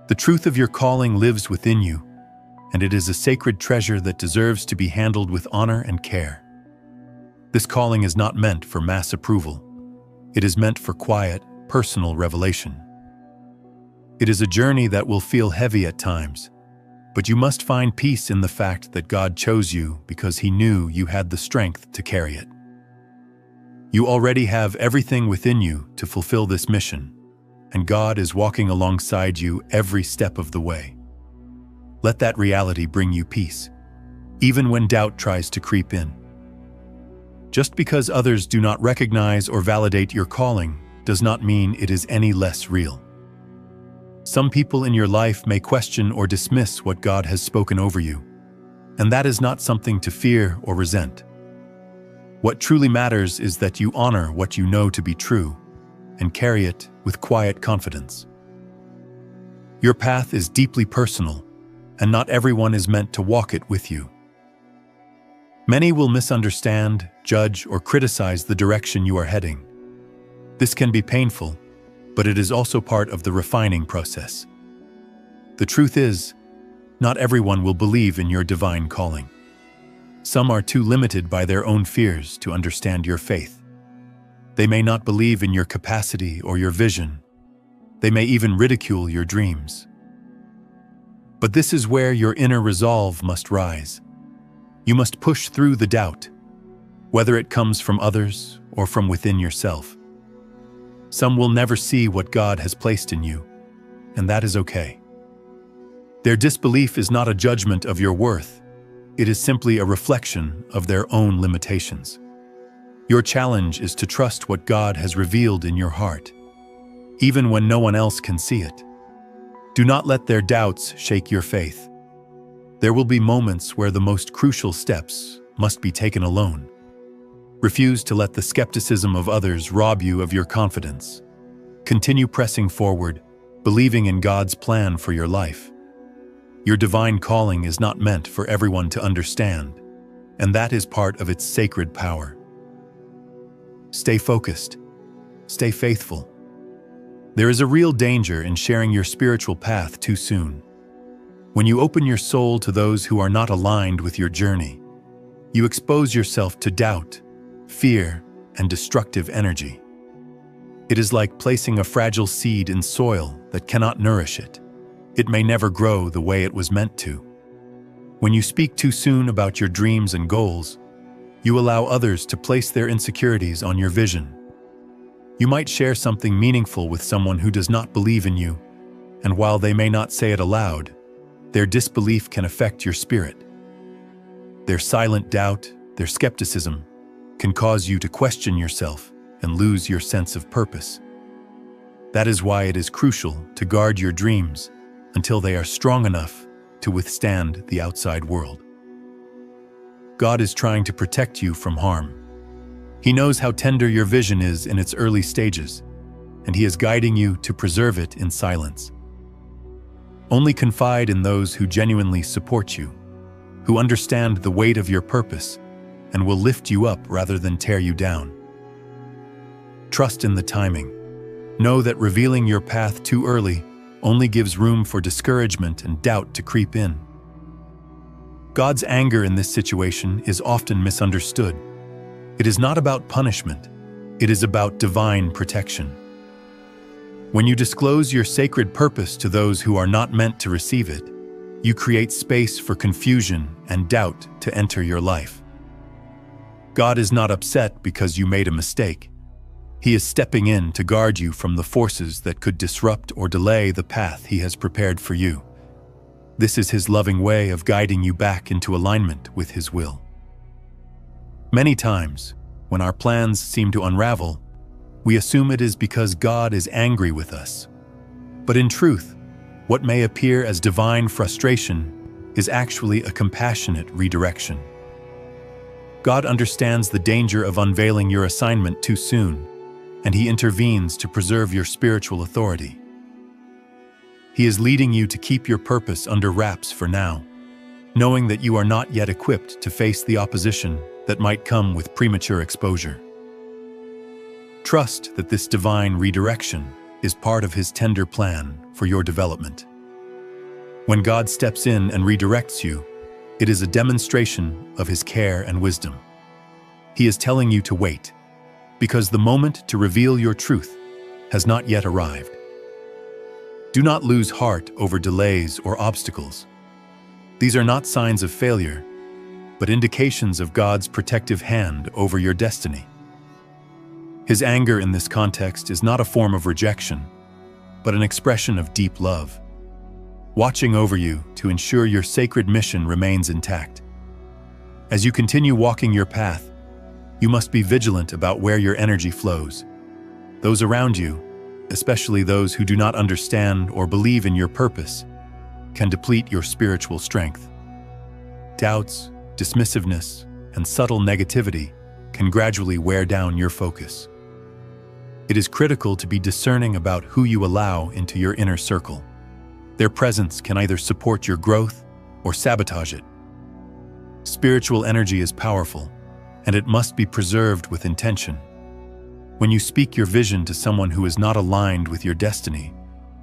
The truth of your calling lives within you, and it is a sacred treasure that deserves to be handled with honor and care. This calling is not meant for mass approval. It is meant for quiet, personal revelation. It is a journey that will feel heavy at times, but you must find peace in the fact that God chose you because He knew you had the strength to carry it. You already have everything within you to fulfill this mission, and God is walking alongside you every step of the way. Let that reality bring you peace, even when doubt tries to creep in. Just because others do not recognize or validate your calling does not mean it is any less real. Some people in your life may question or dismiss what God has spoken over you, and that is not something to fear or resent. What truly matters is that you honor what you know to be true and carry it with quiet confidence. Your path is deeply personal, and not everyone is meant to walk it with you. Many will misunderstand, judge, or criticize the direction you are heading. This can be painful, but it is also part of the refining process. The truth is, not everyone will believe in your divine calling. Some are too limited by their own fears to understand your faith. They may not believe in your capacity or your vision. They may even ridicule your dreams. But this is where your inner resolve must rise. You must push through the doubt, whether it comes from others or from within yourself. Some will never see what God has placed in you, and that is okay. Their disbelief is not a judgment of your worth. It is simply a reflection of their own limitations. Your challenge is to trust what God has revealed in your heart, even when no one else can see it. Do not let their doubts shake your faith. There will be moments where the most crucial steps must be taken alone. Refuse to let the skepticism of others rob you of your confidence. Continue pressing forward, believing in God's plan for your life. Your divine calling is not meant for everyone to understand, and that is part of its sacred power. Stay focused. Stay faithful. There is a real danger in sharing your spiritual path too soon. When you open your soul to those who are not aligned with your journey, you expose yourself to doubt, fear, and destructive energy. It is like placing a fragile seed in soil that cannot nourish it. It may never grow the way it was meant to. When you speak too soon about your dreams and goals, you allow others to place their insecurities on your vision. You might share something meaningful with someone who does not believe in you, and while they may not say it aloud, their disbelief can affect your spirit. Their silent doubt, their skepticism, can cause you to question yourself and lose your sense of purpose. That is why it is crucial to guard your dreams until they are strong enough to withstand the outside world. God is trying to protect you from harm. He knows how tender your vision is in its early stages, and He is guiding you to preserve it in silence. Only confide in those who genuinely support you, who understand the weight of your purpose and will lift you up rather than tear you down. Trust in the timing. Know that revealing your path too early only gives room for discouragement and doubt to creep in. God's anger in this situation is often misunderstood. It is not about punishment. It is about divine protection. When you disclose your sacred purpose to those who are not meant to receive it, you create space for confusion and doubt to enter your life. God is not upset because you made a mistake. He is stepping in to guard you from the forces that could disrupt or delay the path He has prepared for you. This is His loving way of guiding you back into alignment with His will. Many times, when our plans seem to unravel, we assume it is because God is angry with us. But in truth, what may appear as divine frustration is actually a compassionate redirection. God understands the danger of unveiling your assignment too soon, and He intervenes to preserve your spiritual authority. He is leading you to keep your purpose under wraps for now, knowing that you are not yet equipped to face the opposition that might come with premature exposure. Trust that this divine redirection is part of His tender plan for your development. When God steps in and redirects you, it is a demonstration of His care and wisdom. He is telling you to wait, because the moment to reveal your truth has not yet arrived. Do not lose heart over delays or obstacles. These are not signs of failure, but indications of God's protective hand over your destiny. His anger in this context is not a form of rejection, but an expression of deep love, watching over you to ensure your sacred mission remains intact. As you continue walking your path, you must be vigilant about where your energy flows. Those around you, especially those who do not understand or believe in your purpose, can deplete your spiritual strength. Doubts, dismissiveness, and subtle negativity can gradually wear down your focus. It is critical to be discerning about who you allow into your inner circle. Their presence can either support your growth or sabotage it. Spiritual energy is powerful, and it must be preserved with intention. When you speak your vision to someone who is not aligned with your destiny,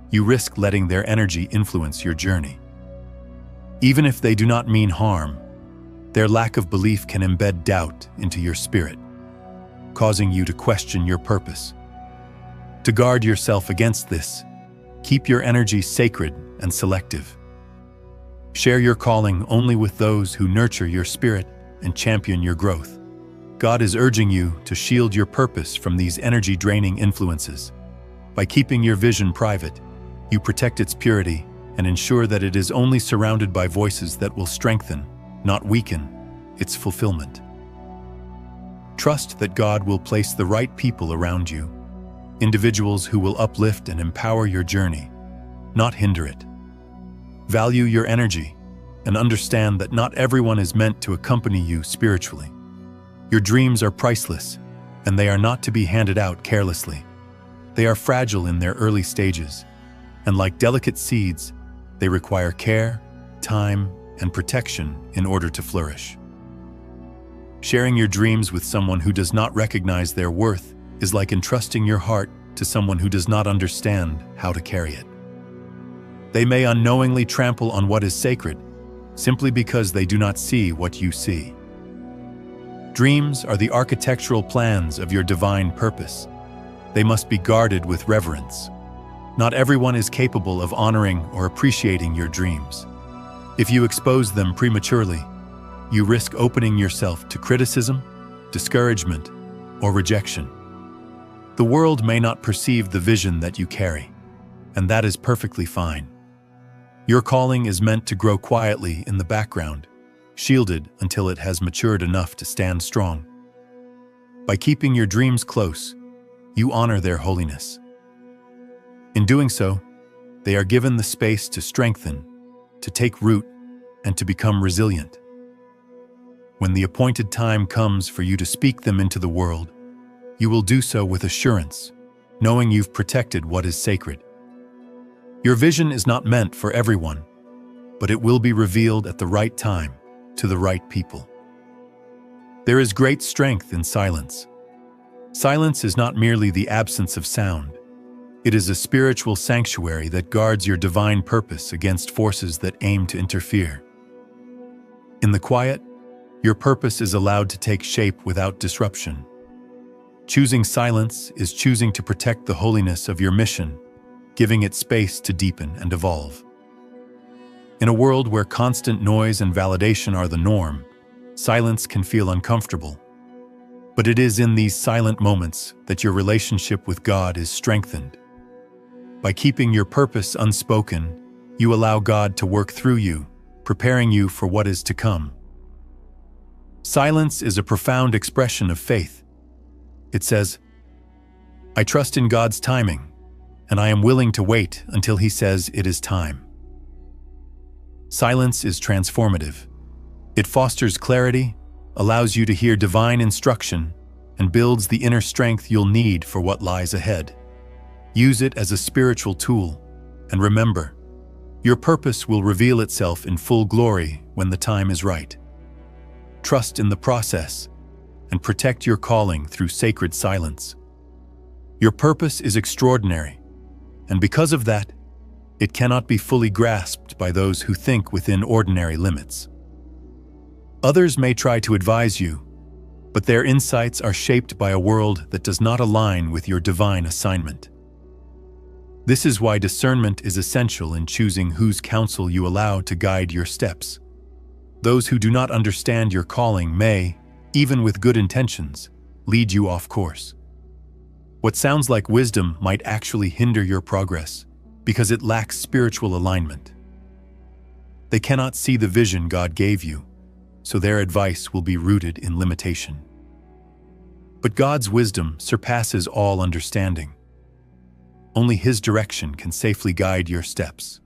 you risk letting their energy influence your journey. Even if they do not mean harm, their lack of belief can embed doubt into your spirit, causing you to question your purpose. To guard yourself against this, keep your energy sacred and selective. Share your calling only with those who nurture your spirit and champion your growth. God is urging you to shield your purpose from these energy-draining influences. By keeping your vision private, you protect its purity and ensure that it is only surrounded by voices that will strengthen, not weaken, its fulfillment. Trust that God will place the right people around you, individuals who will uplift and empower your journey, not hinder it. Value your energy and understand that not everyone is meant to accompany you spiritually. Your dreams are priceless, and they are not to be handed out carelessly. They are fragile in their early stages, and like delicate seeds, they require care, time, and protection in order to flourish. Sharing your dreams with someone who does not recognize their worth is like entrusting your heart to someone who does not understand how to carry it. They may unknowingly trample on what is sacred, simply because they do not see what you see. Dreams are the architectural plans of your divine purpose. They must be guarded with reverence. Not everyone is capable of honoring or appreciating your dreams. If you expose them prematurely, you risk opening yourself to criticism, discouragement, or rejection. The world may not perceive the vision that you carry, and that is perfectly fine. Your calling is meant to grow quietly in the background, shielded until it has matured enough to stand strong. By keeping your dreams close, you honor their holiness. In doing so, they are given the space to strengthen, to take root, and to become resilient. When the appointed time comes for you to speak them into the world, you will do so with assurance, knowing you've protected what is sacred. Your vision is not meant for everyone, but it will be revealed at the right time to the right people. There is great strength in silence. Silence is not merely the absence of sound. It is a spiritual sanctuary that guards your divine purpose against forces that aim to interfere. In the quiet, your purpose is allowed to take shape without disruption. Choosing silence is choosing to protect the holiness of your mission, giving it space to deepen and evolve. In a world where constant noise and validation are the norm, silence can feel uncomfortable. But it is in these silent moments that your relationship with God is strengthened. By keeping your purpose unspoken, you allow God to work through you, preparing you for what is to come. Silence is a profound expression of faith. It says, "I trust in God's timing, and I am willing to wait until He says it is time." Silence is transformative. It fosters clarity, allows you to hear divine instruction, and builds the inner strength you'll need for what lies ahead. Use it as a spiritual tool, and remember, your purpose will reveal itself in full glory when the time is right. Trust in the process, and protect your calling through sacred silence. Your purpose is extraordinary, and because of that, it cannot be fully grasped by those who think within ordinary limits. Others may try to advise you, but their insights are shaped by a world that does not align with your divine assignment. This is why discernment is essential in choosing whose counsel you allow to guide your steps. Those who do not understand your calling may, even with good intentions, lead you off course. What sounds like wisdom might actually hinder your progress because it lacks spiritual alignment. They cannot see the vision God gave you, so their advice will be rooted in limitation. But God's wisdom surpasses all understanding. Only His direction can safely guide your steps.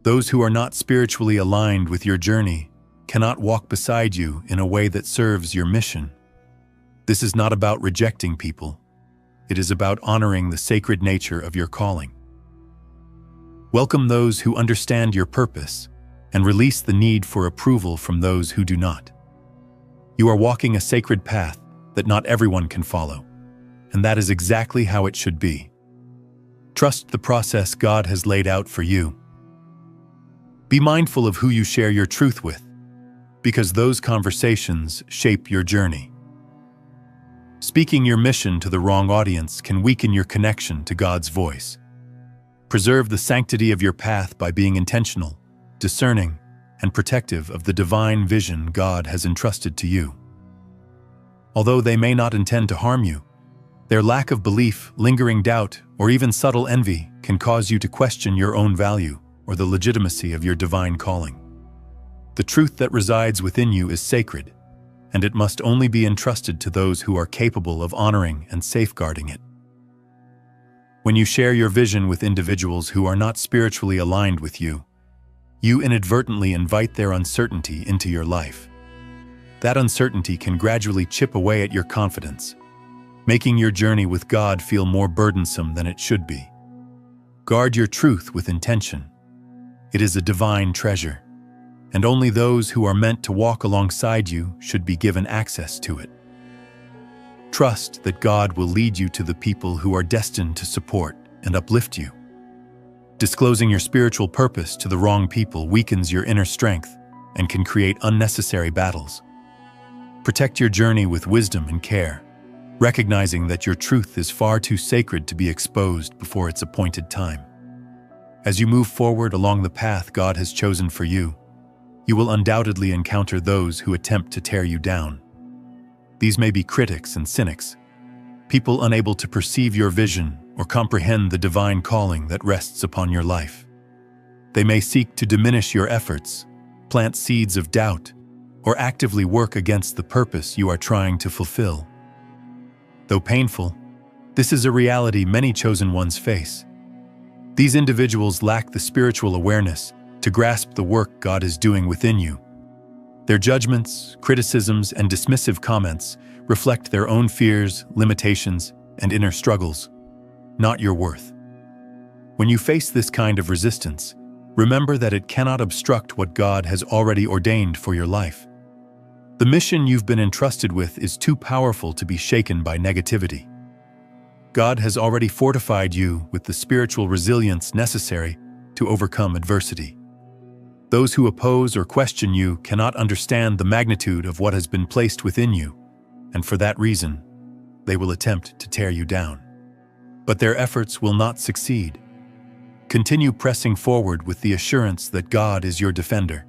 Those who are not spiritually aligned with your journey cannot walk beside you in a way that serves your mission. This is not about rejecting people. It is about honoring the sacred nature of your calling. Welcome those who understand your purpose and release the need for approval from those who do not. You are walking a sacred path that not everyone can follow, and that is exactly how it should be. Trust the process God has laid out for you. Be mindful of who you share your truth with, because those conversations shape your journey. Speaking your mission to the wrong audience can weaken your connection to God's voice. Preserve the sanctity of your path by being intentional, discerning, and protective of the divine vision God has entrusted to you. Although they may not intend to harm you, their lack of belief, lingering doubt, or even subtle envy can cause you to question your own value or the legitimacy of your divine calling. The truth that resides within you is sacred, and it must only be entrusted to those who are capable of honoring and safeguarding it. When you share your vision with individuals who are not spiritually aligned with you, you inadvertently invite their uncertainty into your life. That uncertainty can gradually chip away at your confidence, making your journey with God feel more burdensome than it should be. Guard your truth with intention. It is a divine treasure, and only those who are meant to walk alongside you should be given access to it. Trust that God will lead you to the people who are destined to support and uplift you. Disclosing your spiritual purpose to the wrong people weakens your inner strength and can create unnecessary battles. Protect your journey with wisdom and care, recognizing that your truth is far too sacred to be exposed before its appointed time. As you move forward along the path God has chosen for you, you will undoubtedly encounter those who attempt to tear you down. These may be critics and cynics, people unable to perceive your vision or comprehend the divine calling that rests upon your life. They may seek to diminish your efforts, plant seeds of doubt, or actively work against the purpose you are trying to fulfill. Though painful, this is a reality many chosen ones face. These individuals lack the spiritual awareness to grasp the work God is doing within you. Their judgments, criticisms, and dismissive comments reflect their own fears, limitations, and inner struggles, not your worth. When you face this kind of resistance, remember that it cannot obstruct what God has already ordained for your life. The mission you've been entrusted with is too powerful to be shaken by negativity. God has already fortified you with the spiritual resilience necessary to overcome adversity. Those who oppose or question you cannot understand the magnitude of what has been placed within you, and for that reason, they will attempt to tear you down. But their efforts will not succeed. Continue pressing forward with the assurance that God is your defender.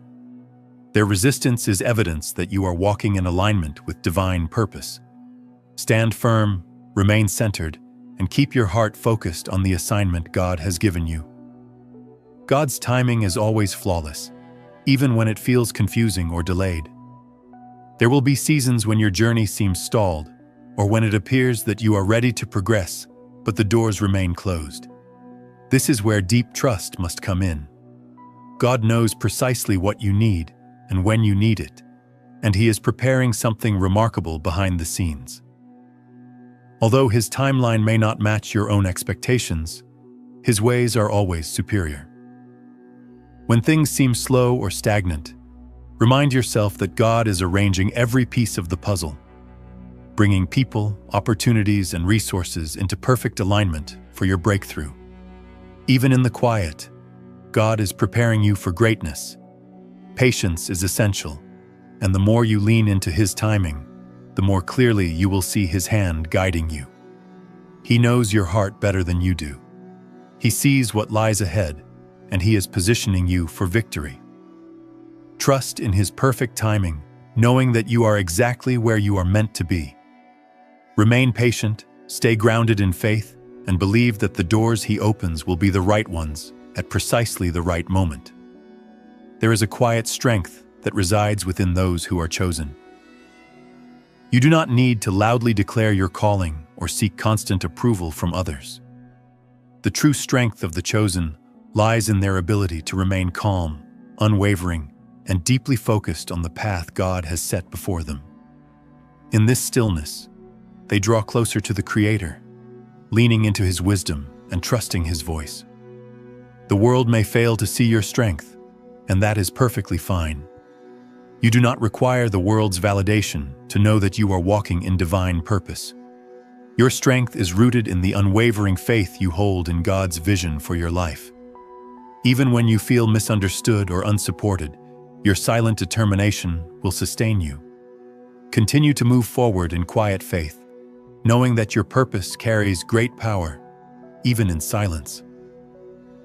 Their resistance is evidence that you are walking in alignment with divine purpose. Stand firm, remain centered, and keep your heart focused on the assignment God has given you. God's timing is always flawless, even when it feels confusing or delayed. There will be seasons when your journey seems stalled, or when it appears that you are ready to progress, but the doors remain closed. This is where deep trust must come in. God knows precisely what you need and when you need it, and He is preparing something remarkable behind the scenes. Although His timeline may not match your own expectations, His ways are always superior. When things seem slow or stagnant, remind yourself that God is arranging every piece of the puzzle, bringing people, opportunities, and resources into perfect alignment for your breakthrough. Even in the quiet, God is preparing you for greatness. Patience is essential, and the more you lean into His timing, the more clearly you will see His hand guiding you. He knows your heart better than you do. He sees what lies ahead, and He is positioning you for victory. Trust in His perfect timing, knowing that you are exactly where you are meant to be. Remain patient, Stay grounded in faith and believe that the doors He opens will be the right ones at precisely the right moment. There is a quiet strength that resides within those who are chosen. You do not need to loudly declare your calling or seek constant approval from others. The true strength of the chosen lies in their ability to remain calm, unwavering, and deeply focused on the path God has set before them. In this stillness, they draw closer to the Creator, leaning into His wisdom and trusting His voice. The world may fail to see your strength, and that is perfectly fine. You do not require the world's validation to know that you are walking in divine purpose. Your strength is rooted in the unwavering faith you hold in God's vision for your life. Even when you feel misunderstood or unsupported, your silent determination will sustain you. Continue to move forward in quiet faith, knowing that your purpose carries great power, even in silence.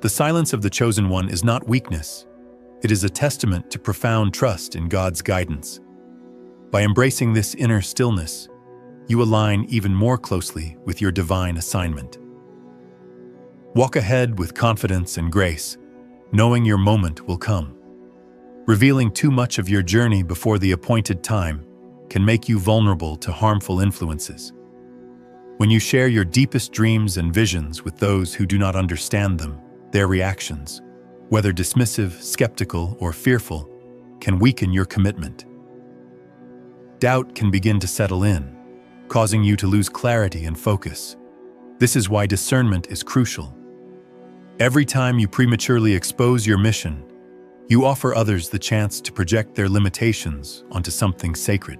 The silence of the chosen one is not weakness. It is a testament to profound trust in God's guidance. By embracing this inner stillness, you align even more closely with your divine assignment. Walk ahead with confidence and grace, knowing your moment will come. Revealing too much of your journey before the appointed time can make you vulnerable to harmful influences. When you share your deepest dreams and visions with those who do not understand them, their reactions, whether dismissive, skeptical, or fearful, can weaken your commitment. Doubt can begin to settle in, causing you to lose clarity and focus. This is why discernment is crucial. Every time you prematurely expose your mission, you offer others the chance to project their limitations onto something sacred.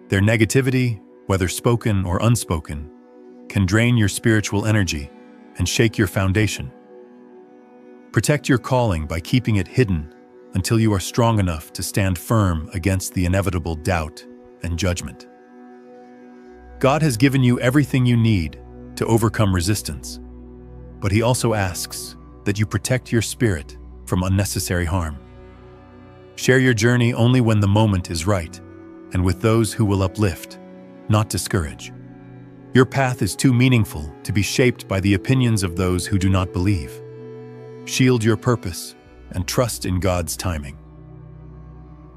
Their negativity, whether spoken or unspoken, can drain your spiritual energy and shake your foundation. Protect your calling by keeping it hidden until you are strong enough to stand firm against the inevitable doubt and judgment. God has given you everything you need to overcome resistance, but He also asks that you protect your spirit from unnecessary harm. Share your journey only when the moment is right, and with those who will uplift, not discourage. Your path is too meaningful to be shaped by the opinions of those who do not believe. Shield your purpose and trust in God's timing.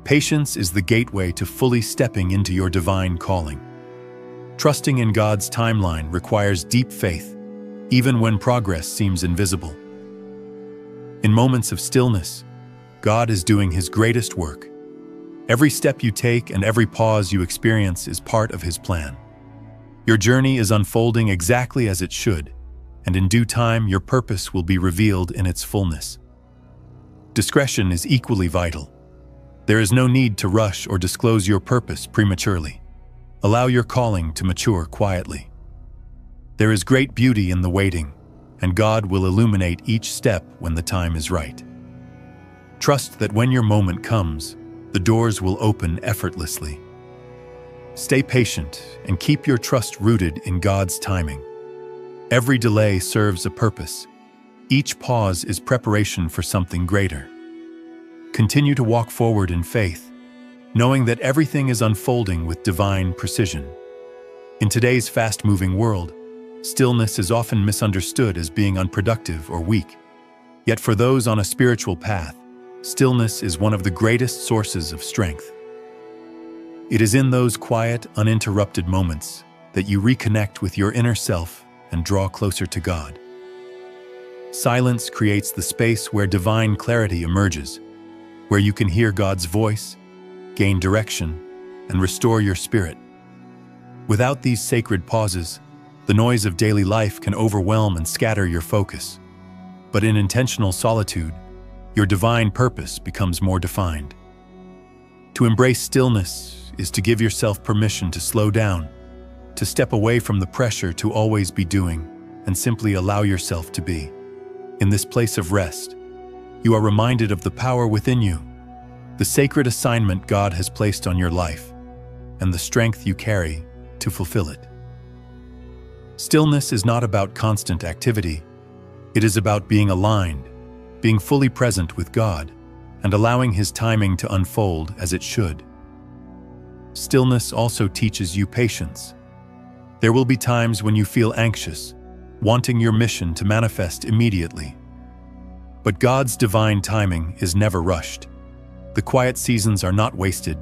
Patience is the gateway to fully stepping into your divine calling. Trusting in God's timeline requires deep faith, even when progress seems invisible. In moments of stillness, God is doing His greatest work. Every step you take and every pause you experience is part of His plan. Your journey is unfolding exactly as it should, and in due time your purpose will be revealed in its fullness. Discretion is equally vital. There is no need to rush or disclose your purpose prematurely. Allow your calling to mature quietly. There is great beauty in the waiting, and God will illuminate each step when the time is right. Trust that when your moment comes, the doors will open effortlessly. Stay patient and keep your trust rooted in God's timing. Every delay serves a purpose. Each pause is preparation for something greater. Continue to walk forward in faith, knowing that everything is unfolding with divine precision. In today's fast-moving world, stillness is often misunderstood as being unproductive or weak. Yet for those on a spiritual path, stillness is one of the greatest sources of strength. It is in those quiet, uninterrupted moments that you reconnect with your inner self and draw closer to God. Silence creates the space where divine clarity emerges, where you can hear God's voice, gain direction, and restore your spirit. Without these sacred pauses, the noise of daily life can overwhelm and scatter your focus. But in intentional solitude, your divine purpose becomes more defined. To embrace stillness is to give yourself permission to slow down, to step away from the pressure to always be doing, and simply allow yourself to be. In this place of rest, you are reminded of the power within you, the sacred assignment God has placed on your life, and the strength you carry to fulfill it. Stillness is not about constant activity. It is about being aligned, being fully present with God, and allowing His timing to unfold as it should. Stillness also teaches you patience. There will be times when you feel anxious, wanting your mission to manifest immediately. But God's divine timing is never rushed. The quiet seasons are not wasted.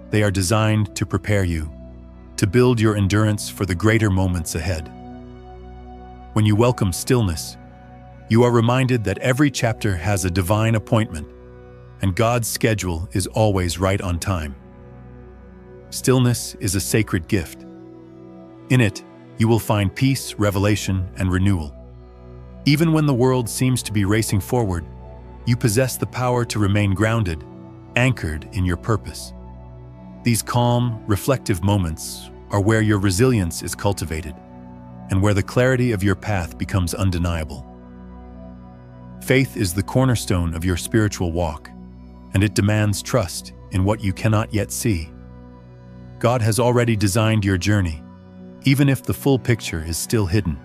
They are designed to prepare you, to build your endurance for the greater moments ahead. When you welcome stillness, you are reminded that every chapter has a divine appointment, and God's schedule is always right on time. Stillness is a sacred gift. In it, you will find peace, revelation, and renewal. Even when the world seems to be racing forward, you possess the power to remain grounded, anchored in your purpose. These calm, reflective moments are where your resilience is cultivated and where the clarity of your path becomes undeniable. Faith is the cornerstone of your spiritual walk, and it demands trust in what you cannot yet see. God has already designed your journey, even if the full picture is still hidden.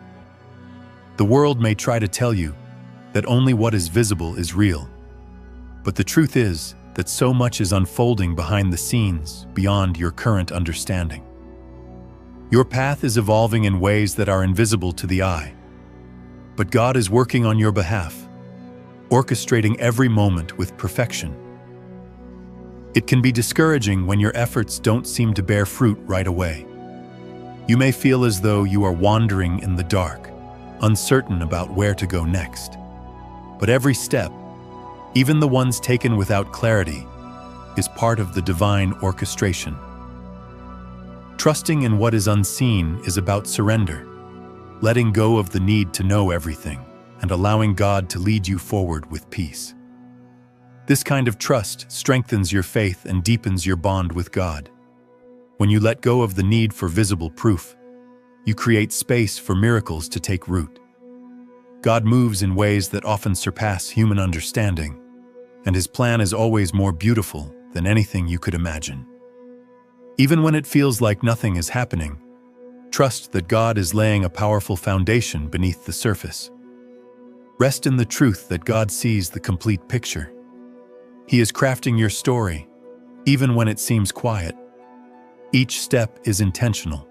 The world may try to tell you that only what is visible is real, but the truth is that so much is unfolding behind the scenes beyond your current understanding. Your path is evolving in ways that are invisible to the eye, but God is working on your behalf, orchestrating every moment with perfection. It can be discouraging when your efforts don't seem to bear fruit right away. You may feel as though you are wandering in the dark, uncertain about where to go next. But every step, even the ones taken without clarity, is part of the divine orchestration. Trusting in what is unseen is about surrender, letting go of the need to know everything, and allowing God to lead you forward with peace. This kind of trust strengthens your faith and deepens your bond with God. When you let go of the need for visible proof, you create space for miracles to take root. God moves in ways that often surpass human understanding, and His plan is always more beautiful than anything you could imagine. Even when it feels like nothing is happening, trust that God is laying a powerful foundation beneath the surface. Rest in the truth that God sees the complete picture. He is crafting your story, even when it seems quiet. Each step is intentional.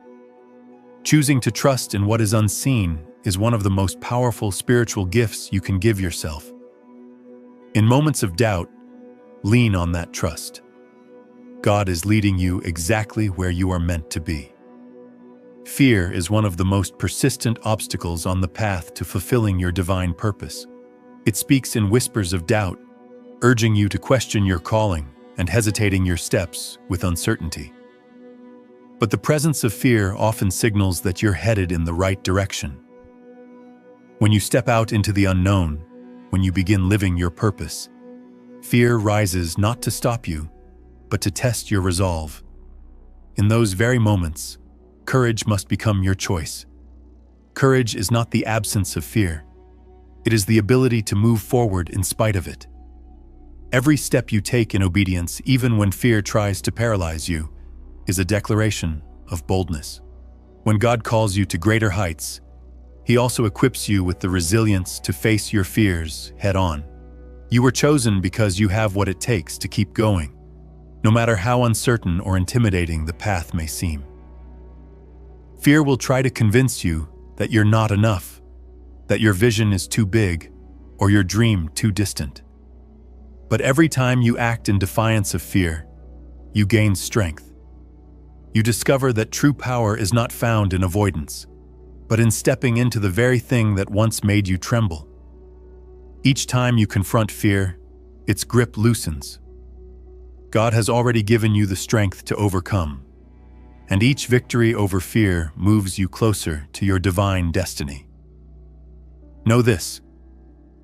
Choosing to trust in what is unseen is one of the most powerful spiritual gifts you can give yourself. In moments of doubt, lean on that trust. God is leading you exactly where you are meant to be. Fear is one of the most persistent obstacles on the path to fulfilling your divine purpose. It speaks in whispers of doubt, urging you to question your calling and hesitating your steps with uncertainty. But the presence of fear often signals that you're headed in the right direction. When you step out into the unknown, when you begin living your purpose, fear rises not to stop you, but to test your resolve. In those very moments, courage must become your choice. Courage is not the absence of fear. It is the ability to move forward in spite of it. Every step you take in obedience, even when fear tries to paralyze you, is a declaration of boldness. When God calls you to greater heights, He also equips you with the resilience to face your fears head-on. You were chosen because you have what it takes to keep going, no matter how uncertain or intimidating the path may seem. Fear will try to convince you that you're not enough, that your vision is too big, or your dream too distant. But every time you act in defiance of fear, you gain strength. You discover that true power is not found in avoidance, but in stepping into the very thing that once made you tremble. Each time you confront fear, its grip loosens. God has already given you the strength to overcome, and each victory over fear moves you closer to your divine destiny. Know this: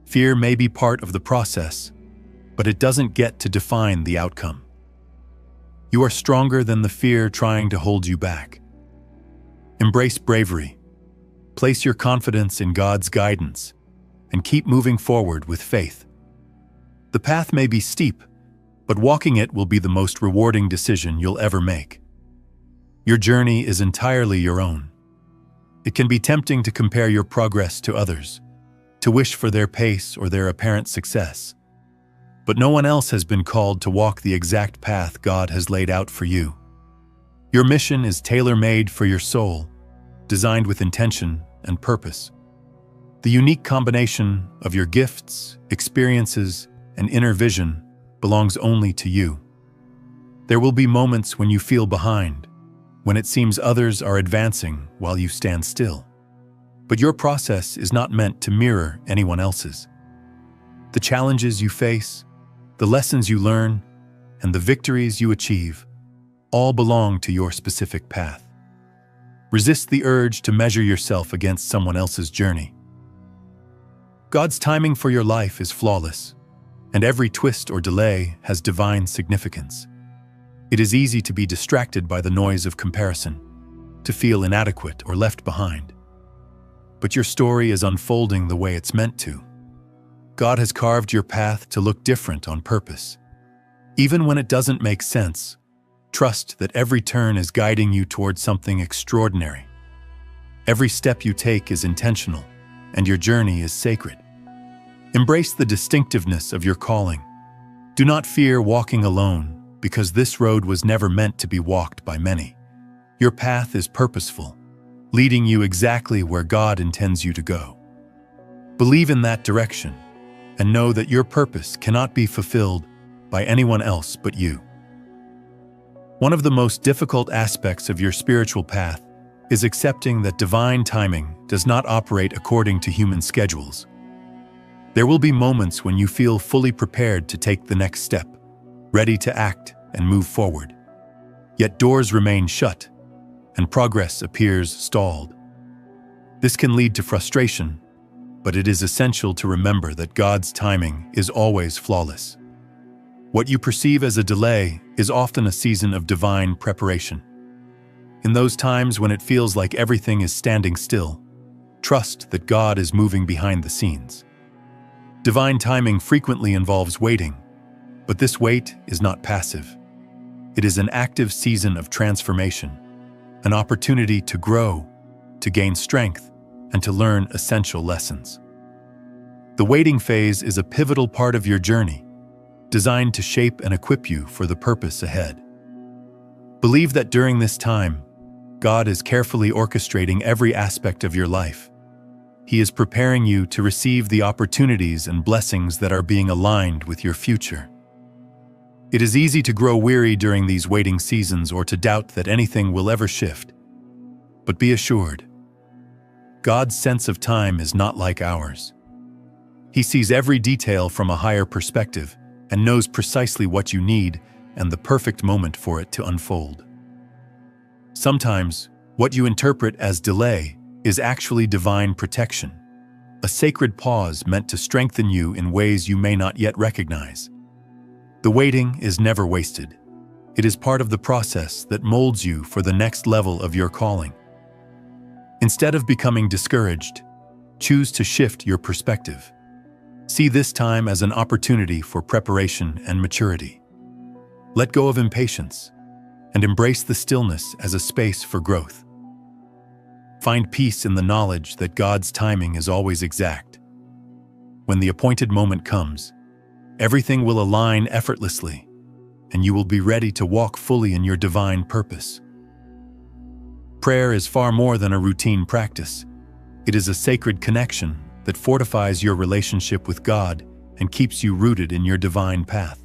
fear may be part of the process, but it doesn't get to define the outcome. You are stronger than the fear trying to hold you back. Embrace bravery, place your confidence in God's guidance, and keep moving forward with faith. The path may be steep, but walking it will be the most rewarding decision you'll ever make. Your journey is entirely your own. It can be tempting to compare your progress to others, to wish for their pace or their apparent success. But no one else has been called to walk the exact path God has laid out for you. Your mission is tailor-made for your soul, designed with intention and purpose. The unique combination of your gifts, experiences, and inner vision belongs only to you. There will be moments when you feel behind, when it seems others are advancing while you stand still. But your process is not meant to mirror anyone else's. The challenges you face, the lessons you learn, and the victories you achieve all belong to your specific path. Resist the urge to measure yourself against someone else's journey. God's timing for your life is flawless, and every twist or delay has divine significance. It is easy to be distracted by the noise of comparison, to feel inadequate or left behind. But your story is unfolding the way it's meant to. God has carved your path to look different on purpose. Even when it doesn't make sense, trust that every turn is guiding you towards something extraordinary. Every step you take is intentional, and your journey is sacred. Embrace the distinctiveness of your calling. Do not fear walking alone, because this road was never meant to be walked by many. Your path is purposeful, leading you exactly where God intends you to go. Believe in that direction, and know that your purpose cannot be fulfilled by anyone else but you. One of the most difficult aspects of your spiritual path is accepting that divine timing does not operate according to human schedules. There will be moments when you feel fully prepared to take the next step, ready to act and move forward. Yet doors remain shut, and progress appears stalled. This can lead to frustration, but it is essential to remember that God's timing is always flawless. What you perceive as a delay is often a season of divine preparation. In those times when it feels like everything is standing still, trust that God is moving behind the scenes. Divine timing frequently involves waiting, but this wait is not passive. It is an active season of transformation, an opportunity to grow, to gain strength, and to learn essential lessons. The waiting phase is a pivotal part of your journey, designed to shape and equip you for the purpose ahead. Believe that during this time, God is carefully orchestrating every aspect of your life. He is preparing you to receive the opportunities and blessings that are being aligned with your future. It is easy to grow weary during these waiting seasons or to doubt that anything will ever shift. But be assured, God's sense of time is not like ours. He sees every detail from a higher perspective and knows precisely what you need and the perfect moment for it to unfold. Sometimes, what you interpret as delay is actually divine protection, a sacred pause meant to strengthen you in ways you may not yet recognize. The waiting is never wasted. It is part of the process that molds you for the next level of your calling. Instead of becoming discouraged, choose to shift your perspective. See this time as an opportunity for preparation and maturity. Let go of impatience and embrace the stillness as a space for growth. Find peace in the knowledge that God's timing is always exact. When the appointed moment comes, everything will align effortlessly, and you will be ready to walk fully in your divine purpose. Prayer is far more than a routine practice. It is a sacred connection that fortifies your relationship with God and keeps you rooted in your divine path.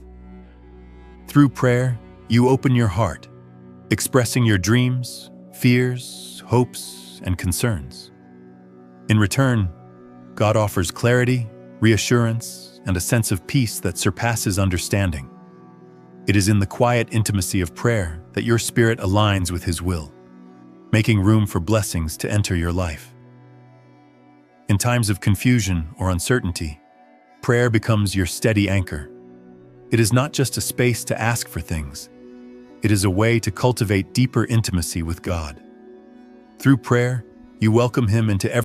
Through prayer, you open your heart, expressing your dreams, fears, hopes, and concerns. In return, God offers clarity, reassurance, and a sense of peace that surpasses understanding. It is in the quiet intimacy of prayer that your spirit aligns with His will, making room for blessings to enter your life. In times of confusion or uncertainty, prayer becomes your steady anchor. It is not just a space to ask for things. It is a way to cultivate deeper intimacy with God. Through prayer, you welcome Him into every